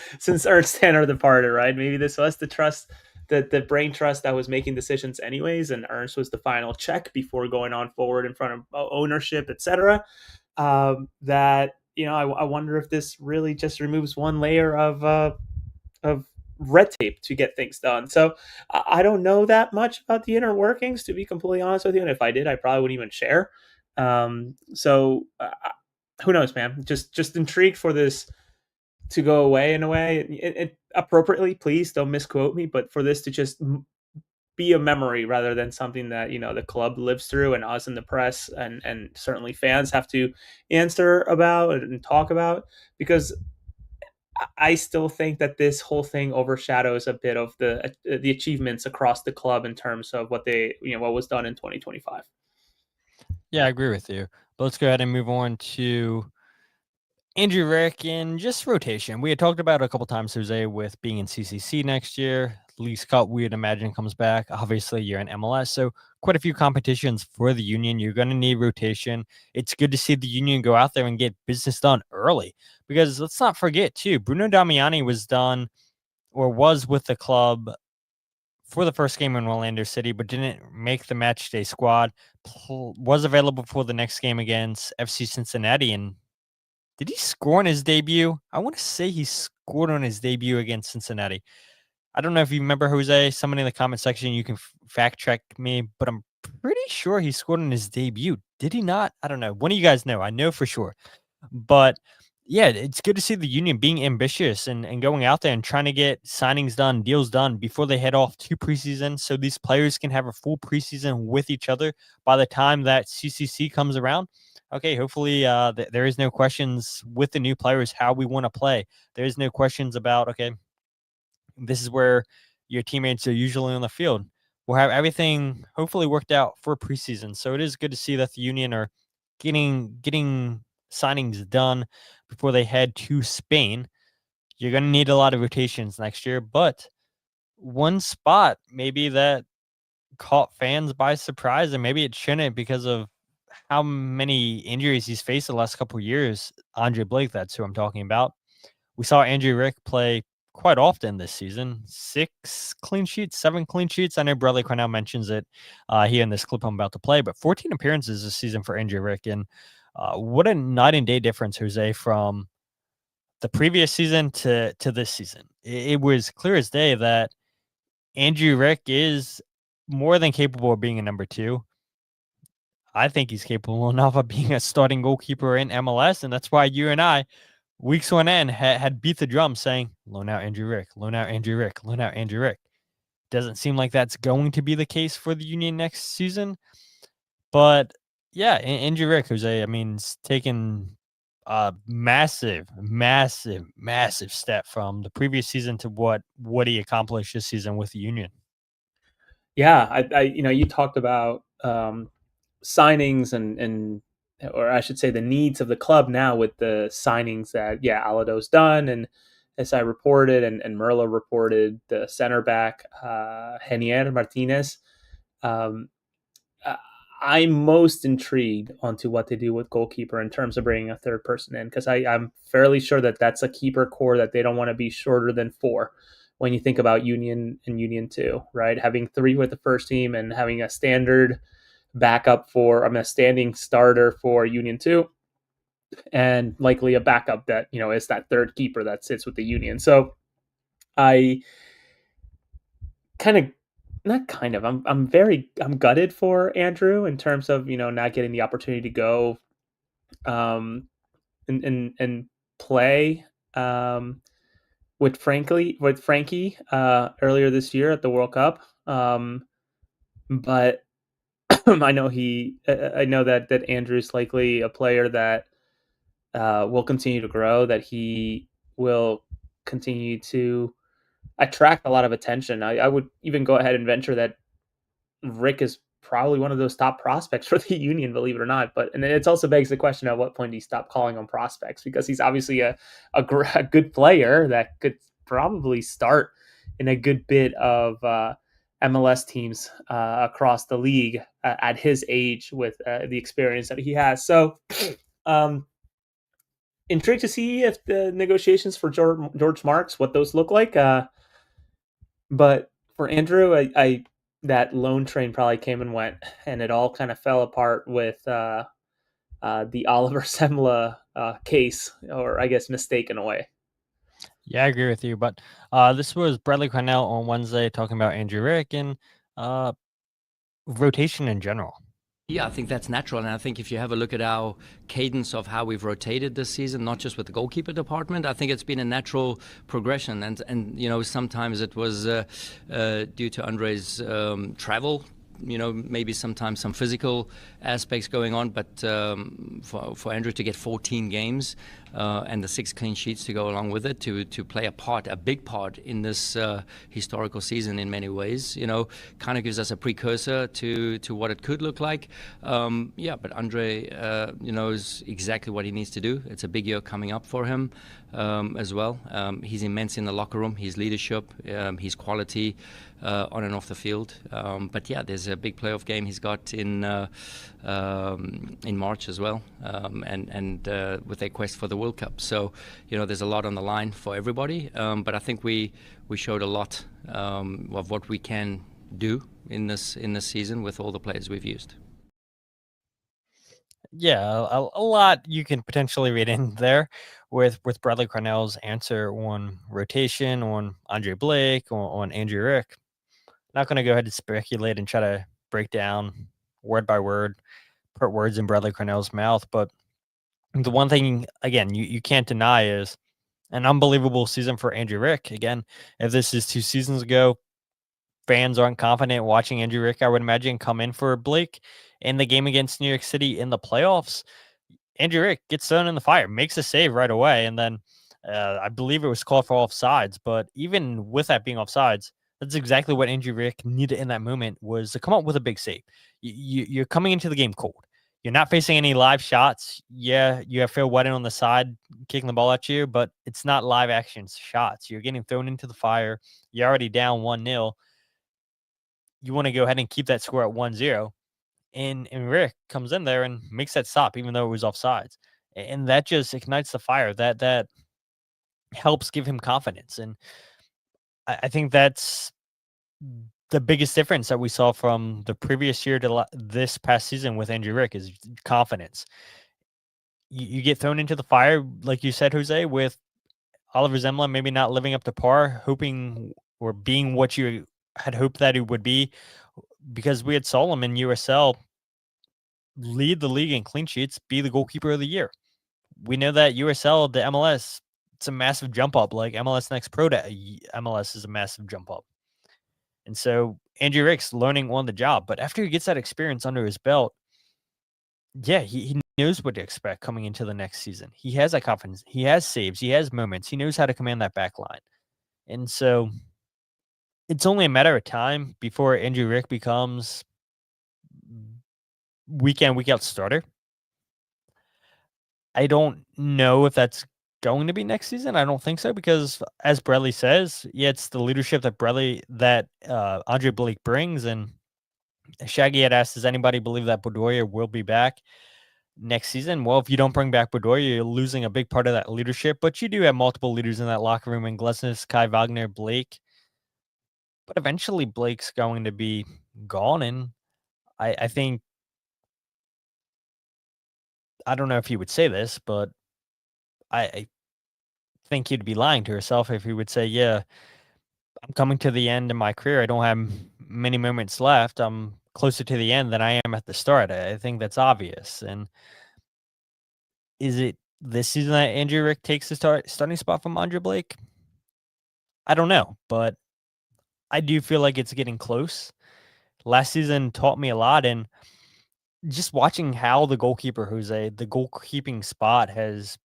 Speaker 4: Ernst Tanner departed. Right? Maybe this was the trust, the brain trust that was making decisions anyways, and Ernst was the final check before going on forward in front of ownership, etc. That I wonder if this really just removes one layer of red tape to get things done. So I don't know that much about the inner workings, to be completely honest with you. And if I did, I probably wouldn't even share. So who knows, man? Just intrigued for this to go away in a way. It appropriately, please don't misquote me, but for this to just be a memory rather than something that the club lives through and us in the press and certainly fans have to answer about and talk about, because I still think that this whole thing overshadows a bit of the achievements across the club in terms of what was done in 2025.
Speaker 3: Yeah, I agree with you. But let's go ahead and move on to Andrew Rick and just rotation. We had talked about it a couple times, Jose, with being in CCC next year. Leagues Cup, we'd imagine, comes back. Obviously, you're in MLS, so quite a few competitions for the union. You're going to need rotation. It's good to see the union go out there and get business done early, because let's not forget, too, Bruno Damiani was with the club for the first game in Orlando City, but didn't make the match day squad. Was available for the next game against FC Cincinnati. And did he score on his debut? I want to say he scored on his debut against Cincinnati. I don't know if you remember, Jose. Someone in the comment section, you can fact check me, but I'm pretty sure he scored on his debut. Did he not? I don't know. One of you guys know. I know for sure. But yeah, it's good to see the union being ambitious and going out there and trying to get signings done, deals done before they head off to preseason, so these players can have a full preseason with each other by the time that CCC comes around. okay, hopefully there is no questions with the new players how we want to play. There is no questions about, okay, this is where your teammates are usually on the field. We'll have everything hopefully worked out for preseason. So it is good to see that the Union are getting signings done before they head to Spain. You're going to need a lot of rotations next year, but one spot maybe that caught fans by surprise, and maybe it shouldn't because of how many injuries he's faced the last couple of years. Andre Blake, that's who I'm talking about. We saw Andrew Rick play quite often this season. 6 clean sheets, 7 clean sheets. I know Bradley Carnell mentions it here in this clip I'm about to play, but 14 appearances this season for Andrew Rick. And what a night and day difference, Jose, from the previous season to this season. It was clear as day that Andrew Rick is more than capable of being a number 2. I think he's capable enough of being a starting goalkeeper in MLS, and that's why you and I, weeks on end, had beat the drum saying, loan out Andrew Rick, loan out Andrew Rick, loan out Andrew Rick. Doesn't seem like that's going to be the case for the Union next season. But yeah, Andrew Rick, Jose, I mean, it's taken a massive step from the previous season to what he accomplished this season with the Union.
Speaker 4: Yeah, I you talked about signings and or I should say the needs of the club now with the signings that Alladoh's done, and as I reported and Merlo reported, the center back Geiner Martínez. I'm most intrigued onto what they do with goalkeeper in terms of bringing a third person in, because I'm fairly sure that that's a keeper core that they don't want to be shorter than 4 when you think about Union and Union 2, right? Having 3 with the first team and having a standard backup a standing starter for Union 2, and likely a backup that, is that third keeper that sits with the Union. So I I'm gutted for Andrew in terms of, not getting the opportunity to go and play with Frankie earlier this year at the World Cup. But I know that Andrew's likely a player that will continue to grow, that he will continue to attract a lot of attention. I would even go ahead and venture that Rick is probably one of those top prospects for the Union, believe it or not. And it also begs the question, at what point do you stop calling them prospects? Because he's obviously a good player that could probably start in a good bit of MLS teams across the league at his age with the experience that he has. So intrigued to see if the negotiations for George Marks, what those look like. But for Andrew, I that loan train probably came and went, and it all kind of fell apart with the Oliver Semla case, or I guess mistake in a way.
Speaker 3: Yeah, I agree with you. But this was Bradley Carnell on Wednesday talking about Andrew Rick and rotation in general.
Speaker 6: Yeah, I think that's natural. And I think if you have a look at our cadence of how we've rotated this season, not just with the goalkeeper department, I think it's been a natural progression. And sometimes it was due to Andre's travel, maybe sometimes some physical aspects going on. But for Andrew to get 14 games and the 6 clean sheets to go along with it, to play a big part in this historical season in many ways, kind of gives us a precursor to what it could look like. But Andre knows exactly what he needs to do. It's a big year coming up for him as well. He's immense in the locker room, his leadership, his quality on and off the field. There's a big playoff game he's got in March as well, and with their quest for the World Cup. So, there's a lot on the line for everybody. But I think we showed a lot of what we can do in this season with all the players we've used.
Speaker 3: Yeah, a lot you can potentially read in there with Bradley Carnell's answer on rotation, on Andre Blake, on Andrew Rick. Not going to go ahead and speculate and try to break down word by word, put words in Bradley Carnell's mouth. But the one thing, again, you can't deny is an unbelievable season for Andrew Rick. Again, if this is 2 seasons ago, fans aren't confident watching Andrew Rick, I would imagine, come in for Blake in the game against New York City in the playoffs. Andrew Rick gets thrown in the fire, makes a save right away, and then I believe it was called for offsides. But even with that being offsides, that's exactly what Andrew Rick needed in that moment, was to come up with a big save. You're coming into the game cold. You're not facing any live shots. Yeah, you have Phil Wetton on the side kicking the ball at you, but it's not live action shots. You're getting thrown into the fire. You're already down 1-0. You want to go ahead and keep that score at 1-0. And Rick comes in there and makes that stop, even though it was offsides. And that just ignites the fire. That helps give him confidence. And I think that's the biggest difference that we saw from the previous year to this past season with Andrew Rick is confidence. You get thrown into the fire, like you said, Jose, with Oliver Zemla maybe not living up to par, hoping or being what you had hoped that it would be, because we had saw him in USL lead the league in clean sheets, be the goalkeeper of the year. We know that USL to MLS, it's a massive jump up. Like MLS Next Pro to MLS is a massive jump up. And so Andrew Rick's learning on the job. But after he gets that experience under his belt, yeah, he knows what to expect coming into the next season. He has that confidence. He has saves. He has moments. He knows how to command that back line. And so it's only a matter of time before Andrew Rick becomes week in, week out starter. I don't know if that's going to be next season. I don't think so, because as Bradley says, yeah, it's the leadership that Andre Blake brings. And Shaggy had asked, does anybody believe that Bedoya will be back next season? Well, if you don't bring back Bedoya, you're losing a big part of that leadership, but you do have multiple leaders in that locker room in Glesnes, Kai Wagner, Blake. But eventually Blake's going to be gone. And I think, I don't know if he would say this, but I think he'd be lying to himself if he would say, yeah, I'm coming to the end of my career. I don't have many moments left. I'm closer to the end than I am at the start. I think that's obvious. And is it this season that Andrew Rick takes the starting spot from Andre Blake? I don't know, but I do feel like it's getting close. Last season taught me a lot, and just watching how the goalkeeper, Jose, the goalkeeping spot has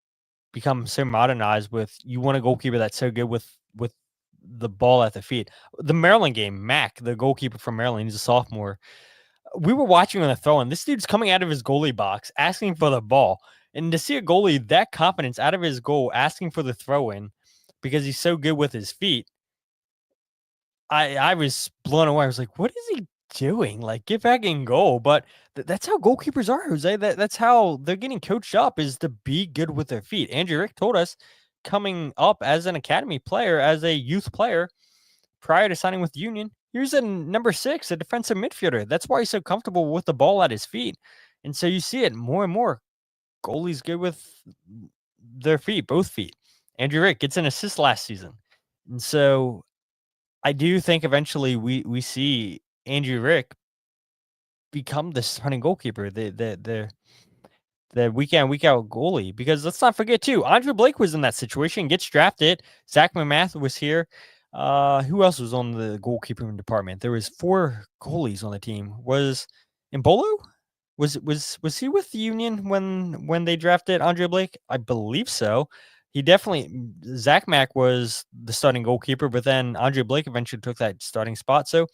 Speaker 3: become so modernized with, you want a goalkeeper that's so good with the ball at the feet. The Maryland game, Mac, the goalkeeper from Maryland, he's a sophomore. We were watching on the throw, and this dude's coming out of his goalie box asking for the ball. And to see a goalie that confidence out of his goal asking for the throw in because he's so good with his feet, I was blown away. I was like, what is he doing? Like, get back in goal. But that's how goalkeepers are, Jose. That's how they're getting coached up, is to be good with their feet. Andrew Rick told us, coming up as an academy player, as a youth player, prior to signing with Union, he was a number 6, a defensive midfielder. That's why he's so comfortable with the ball at his feet. And so you see it more and more. Goalies good with their feet, both feet. Andrew Rick gets an assist last season. And so I do think eventually we see Andrew Rick become the starting goalkeeper, the week in, week out goalie. Because let's not forget too, Andre Blake was in that situation, gets drafted. Zach McMath was here. Who else was on the goalkeeping department? There was 4 goalies on the team. Was Mbolo? Was he with the Union when they drafted Andre Blake? I believe so. He definitely, Zach Mack was the starting goalkeeper, but then Andre Blake eventually took that starting spot. So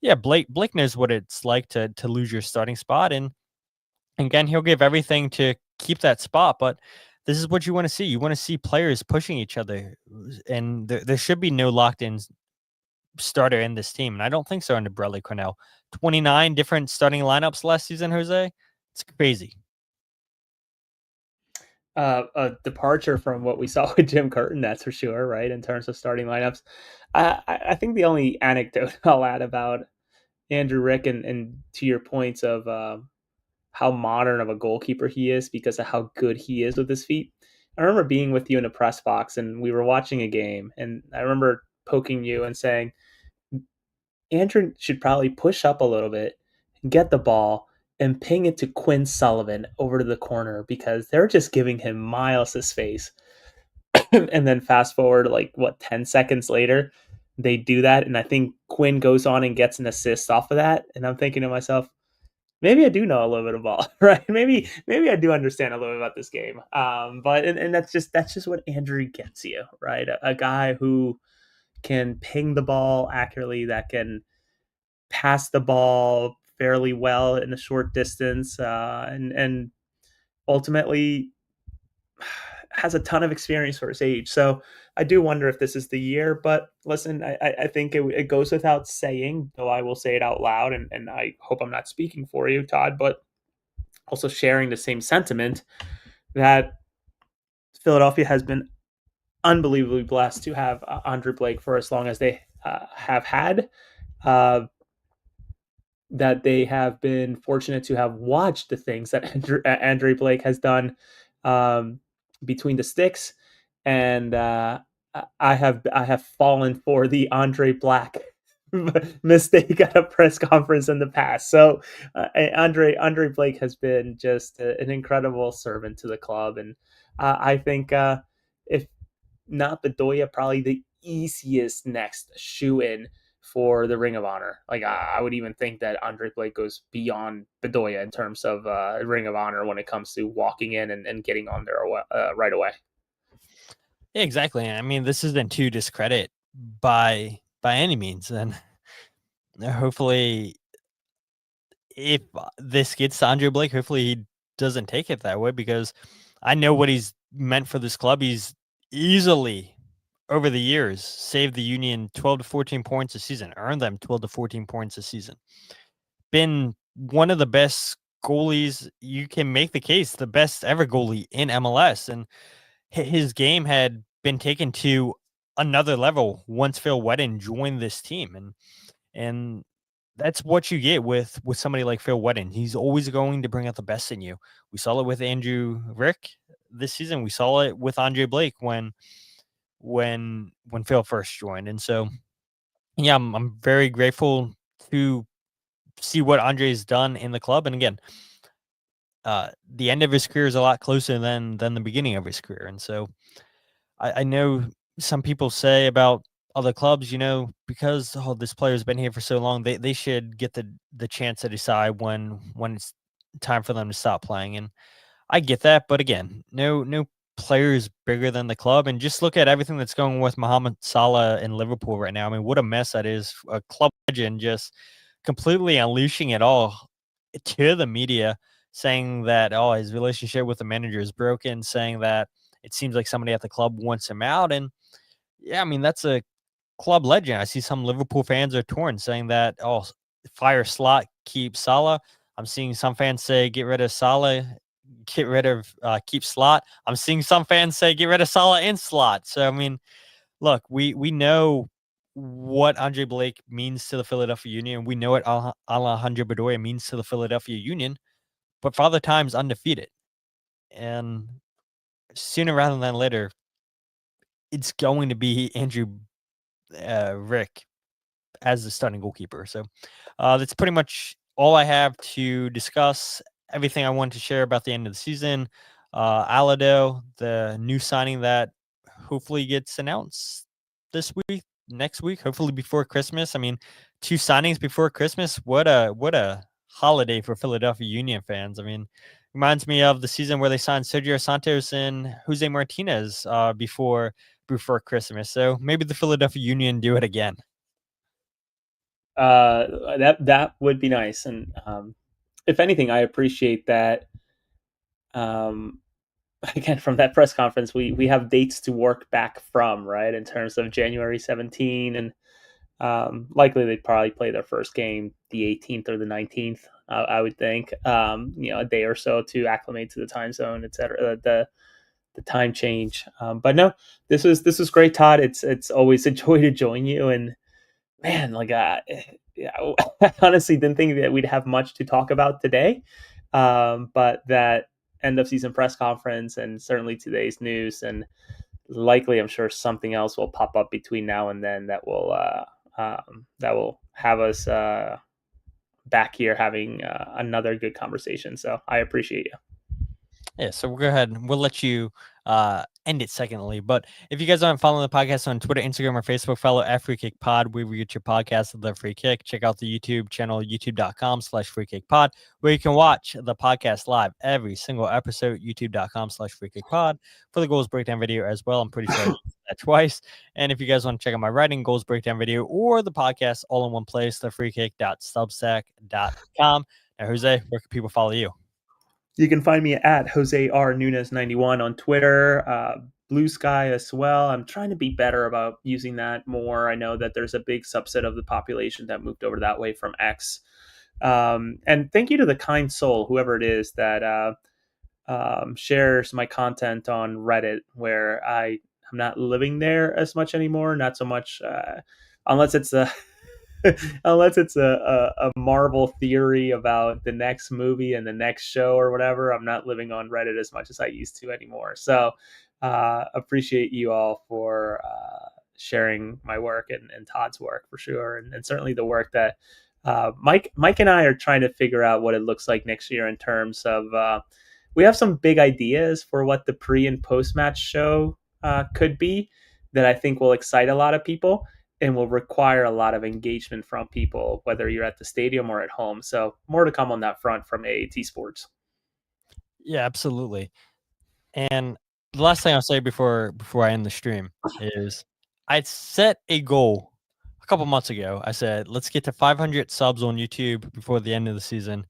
Speaker 3: yeah, Blake knows what it's like to lose your starting spot. And again, he'll give everything to keep that spot, but this is what you want to see. You want to see players pushing each other, and there should be no locked-in starter in this team. And I don't think so under Bradley Carnell. 29 different starting lineups last season, Jose. It's crazy.
Speaker 4: A departure from what we saw with Jim Curtin, that's for sure, right? In terms of starting lineups. I think the only anecdote I'll add about Andrew Rick, and to your points of how modern of a goalkeeper he is because of how good he is with his feet. I remember being with you in a press box and we were watching a game, and I remember poking you and saying, Andrew should probably push up a little bit, get the ball, and ping it to Quinn Sullivan over to the corner because they're just giving him miles of space. And then fast forward, 10 seconds later, they do that. And I think Quinn goes on and gets an assist off of that. And I'm thinking to myself, maybe I do know a little bit of ball, right? Maybe I do understand a little bit about this game. But and that's just what Andrew gets you, right? A guy who can ping the ball accurately, that can pass the ball fairly well in a short distance, and ultimately has a ton of experience for his age. So I do wonder if this is the year. But listen, I think it goes without saying, though I will say it out loud, and I hope I'm not speaking for you, Todd, but also sharing the same sentiment that Philadelphia has been unbelievably blessed to have Andre Blake for as long as they have had. Uh, that they have been fortunate to have watched the things that Andre Blake has done um, between the sticks, and I have fallen for the Andre Black mistake at a press conference in the past. So Andre Blake has been just an incredible servant to the club, and I think if not Bedoya, probably the easiest next shoe in for the Ring of Honor. Like I would even think that Andre Blake goes beyond Bedoya in terms of Ring of Honor when it comes to walking in and getting on there right away.
Speaker 3: Yeah, exactly. I mean, this isn't to discredit by any means, and hopefully, if this gets to Andre Blake, hopefully he doesn't take it that way, because I know what he's meant for this club. He's easily, over the years, saved the Union 12 to 14 points a season, earned them 12 to 14 points a season. Been one of the best goalies. You can make the case, the best ever goalie in MLS. And his game had been taken to another level once Phil Whetten joined this team. And that's what you get with somebody like Phil Whetten. He's always going to bring out the best in you. We saw it with Andrew Rick this season. We saw it with Andre Blake when Phil first joined. And so, yeah, I'm very grateful to see what Andre's done in the club. And again, the end of his career is a lot closer than the beginning of his career. And so I know some people say about other clubs, because this player's been here for so long, they should get the chance to decide when it's time for them to stop playing. And I get that, but again, no player is bigger than the club. And just look at everything that's going with Mohamed Salah in Liverpool right now. I mean, what a mess that is. A club legend just completely unleashing it all to the media, saying that, his relationship with the manager is broken, saying that it seems like somebody at the club wants him out. And yeah, I mean, that's a club legend. I see some Liverpool fans are torn, saying that, fire Slot, keep Salah. I'm seeing some fans say, get rid of Salah, keep Slot. I'm seeing some fans say, get rid of Salah and Slot. So, I mean, look, we know what Andre Blake means to the Philadelphia Union. We know what Alejandro Bedoya means to the Philadelphia Union, but Father Time's undefeated. And sooner rather than later, it's going to be Andrew Rick as the starting goalkeeper. So that's pretty much all I have to discuss. Everything I wanted to share about the end of the season. Alladoh, the new signing that hopefully gets announced this week, next week, hopefully before Christmas. I mean, 2 signings before Christmas. What a holiday for Philadelphia Union fans. I mean, reminds me of the season where they signed Sergio Santos and Jose Martinez before Christmas. So maybe the Philadelphia Union do it again.
Speaker 4: That would be nice. And if anything, I appreciate that. Again, from that press conference, we have dates to work back from, right? In terms of January 17, and likely they'd probably play their first game the 18th or the 19th. I would think, a day or so to acclimate to the time zone, etc. The time change. But no, this was great, Todd. It's always a joy to join you. And man, I honestly didn't think that we'd have much to talk about today. But that end of season press conference and certainly today's news, and likely I'm sure something else will pop up between now and then that will have us back here having another good conversation. So I appreciate you.
Speaker 3: Yeah, so we'll go ahead and we'll let you end it secondly. But if you guys aren't following the podcast on Twitter, Instagram, or Facebook, follow at Free Kick Pod, where we get your podcast of the Free Kick. Check out the YouTube channel, youtube.com/Free Kick Pod, where you can watch the podcast live every single episode, youtube.com/Free Kick Pod, for the goals breakdown video as well. I'm pretty sure I did that twice. And if you guys want to check out my writing, goals breakdown video, or the podcast all in one place, thefreekick.substack.com. Now, Jose, where can people follow you?
Speaker 4: You can find me at Jose R. Nunes 91 on Twitter, Blue Sky as well. I'm trying to be better about using that more. I know that there's a big subset of the population that moved over that way from X. And thank you to the kind soul, whoever it is, that shares my content on Reddit, where I'm not living there as much anymore. Not so much, unless it's a unless it's a Marvel theory about the next movie and the next show or whatever. I'm not living on Reddit as much as I used to anymore. So appreciate you all for sharing my work and Todd's work for sure. And certainly the work that Mike and I are trying to figure out what it looks like next year in terms of we have some big ideas for what the pre and post match show could be that I think will excite a lot of people and will require a lot of engagement from people, whether you're at the stadium or at home. So more to come on that front from AAT Sports.
Speaker 3: Yeah, absolutely. And the last thing I'll say before I end the stream is I set a goal a couple months ago. I said, let's get to 500 subs on YouTube before the end of the season.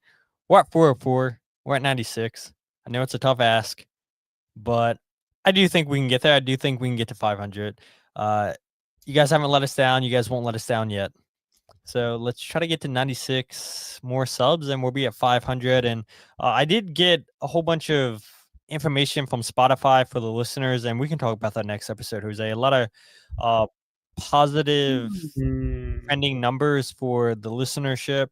Speaker 3: We're at 404. We're at 96. I know it's a tough ask, but I do think we can get there. I do think we can get to 500. You guys haven't let us down. You guys won't let us down yet. So let's try to get to 96 more subs, and we'll be at 500. And I did get a whole bunch of information from Spotify for the listeners, and we can talk about that next episode, Jose. A lot of positive trending numbers for the listenership,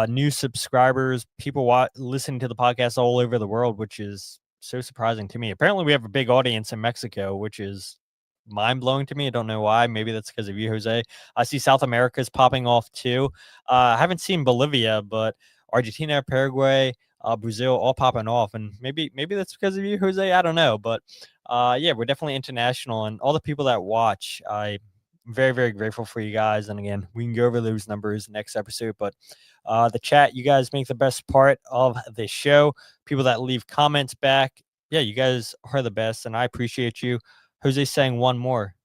Speaker 3: new subscribers, people listening to the podcast all over the world, which is so surprising to me. Apparently, we have a big audience in Mexico, which is mind-blowing to me. I don't know why. Maybe that's because of you, Jose. I see South America is popping off too. I haven't seen Bolivia, but Argentina, Paraguay, Brazil all popping off, and maybe that's because of you, Jose. I don't know, but yeah, we're definitely international, and all the people that watch, I'm very, very grateful for you guys. And again, we can go over those numbers next episode, but the chat, you guys make the best part of this show. People that leave comments back, yeah, you guys are the best, and I appreciate you. Jose saying one more.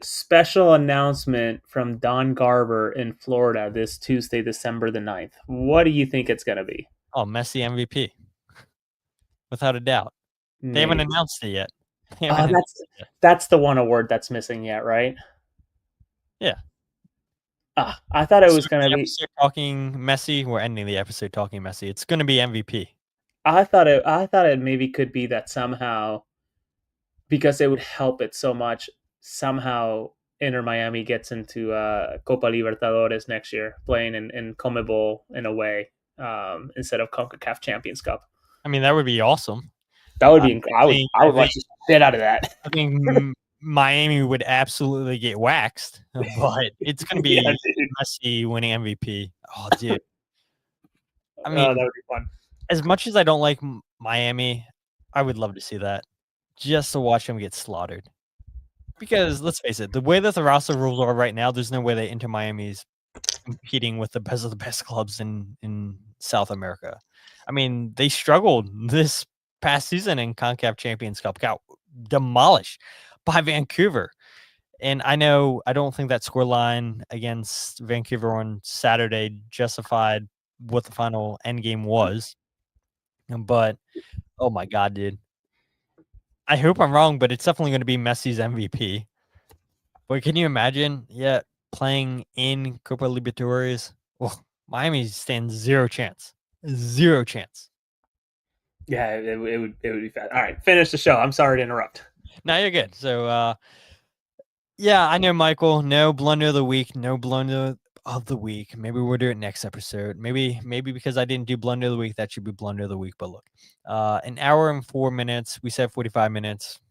Speaker 4: Special announcement from Don Garber in Florida this Tuesday, December the 9th. What do you think it's going to be?
Speaker 3: Oh, Messi MVP. Without a doubt. They haven't announced it yet.
Speaker 4: That's the one award that's missing yet, right?
Speaker 3: Yeah.
Speaker 4: I thought it was going to be
Speaker 3: talking Messi. We're ending the episode talking Messi. It's going to be MVP.
Speaker 4: I thought it maybe could be that somehow, because it would help it so much, somehow Inter Miami gets into Copa Libertadores next year, playing in CONMEBOL in a way instead of CONCACAF Champions Cup.
Speaker 3: I mean, that would be awesome.
Speaker 4: That would be. I would watch the shit out of that.
Speaker 3: I mean, Miami would absolutely get waxed, but it's going to be Messi winning MVP. Oh, dude. I mean,
Speaker 4: that would be fun.
Speaker 3: As much as I don't like Miami, I would love to see that, just to watch them get slaughtered. Because let's face it, the way that the roster rules are right now, there's no way that Inter Miami's competing with the best of the best clubs in South America. I mean, they struggled this past season in CONCACAF Champions Cup, got demolished by Vancouver. And I don't think that scoreline against Vancouver on Saturday justified what the final end game was. But, oh my God, dude. I hope I'm wrong, but it's definitely going to be Messi's MVP. But can you imagine, playing in Copa Libertadores? Well, Miami stands zero chance. Zero chance.
Speaker 4: Yeah, it would be fast. All right, finish the show. I'm sorry to interrupt.
Speaker 3: No, you're good. So, yeah, I know, Michael. No blunder of the week. No blunder of the week. Maybe we'll do it next episode. Maybe because I didn't do blunder of the week, that should be blunder of the week. But look, an hour and 4 minutes. We said 45 minutes.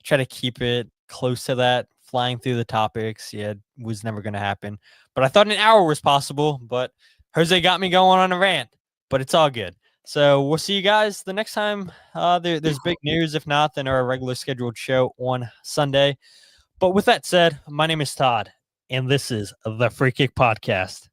Speaker 3: Try to keep it close to that. Flying through the topics. Yeah, it was never going to happen. But I thought an hour was possible. But Jose got me going on a rant. But it's all good. So we'll see you guys the next time there's big news. If not, then our regular scheduled show on Sunday. But with that said, my name is Todd, and this is the Free Kick Podcast.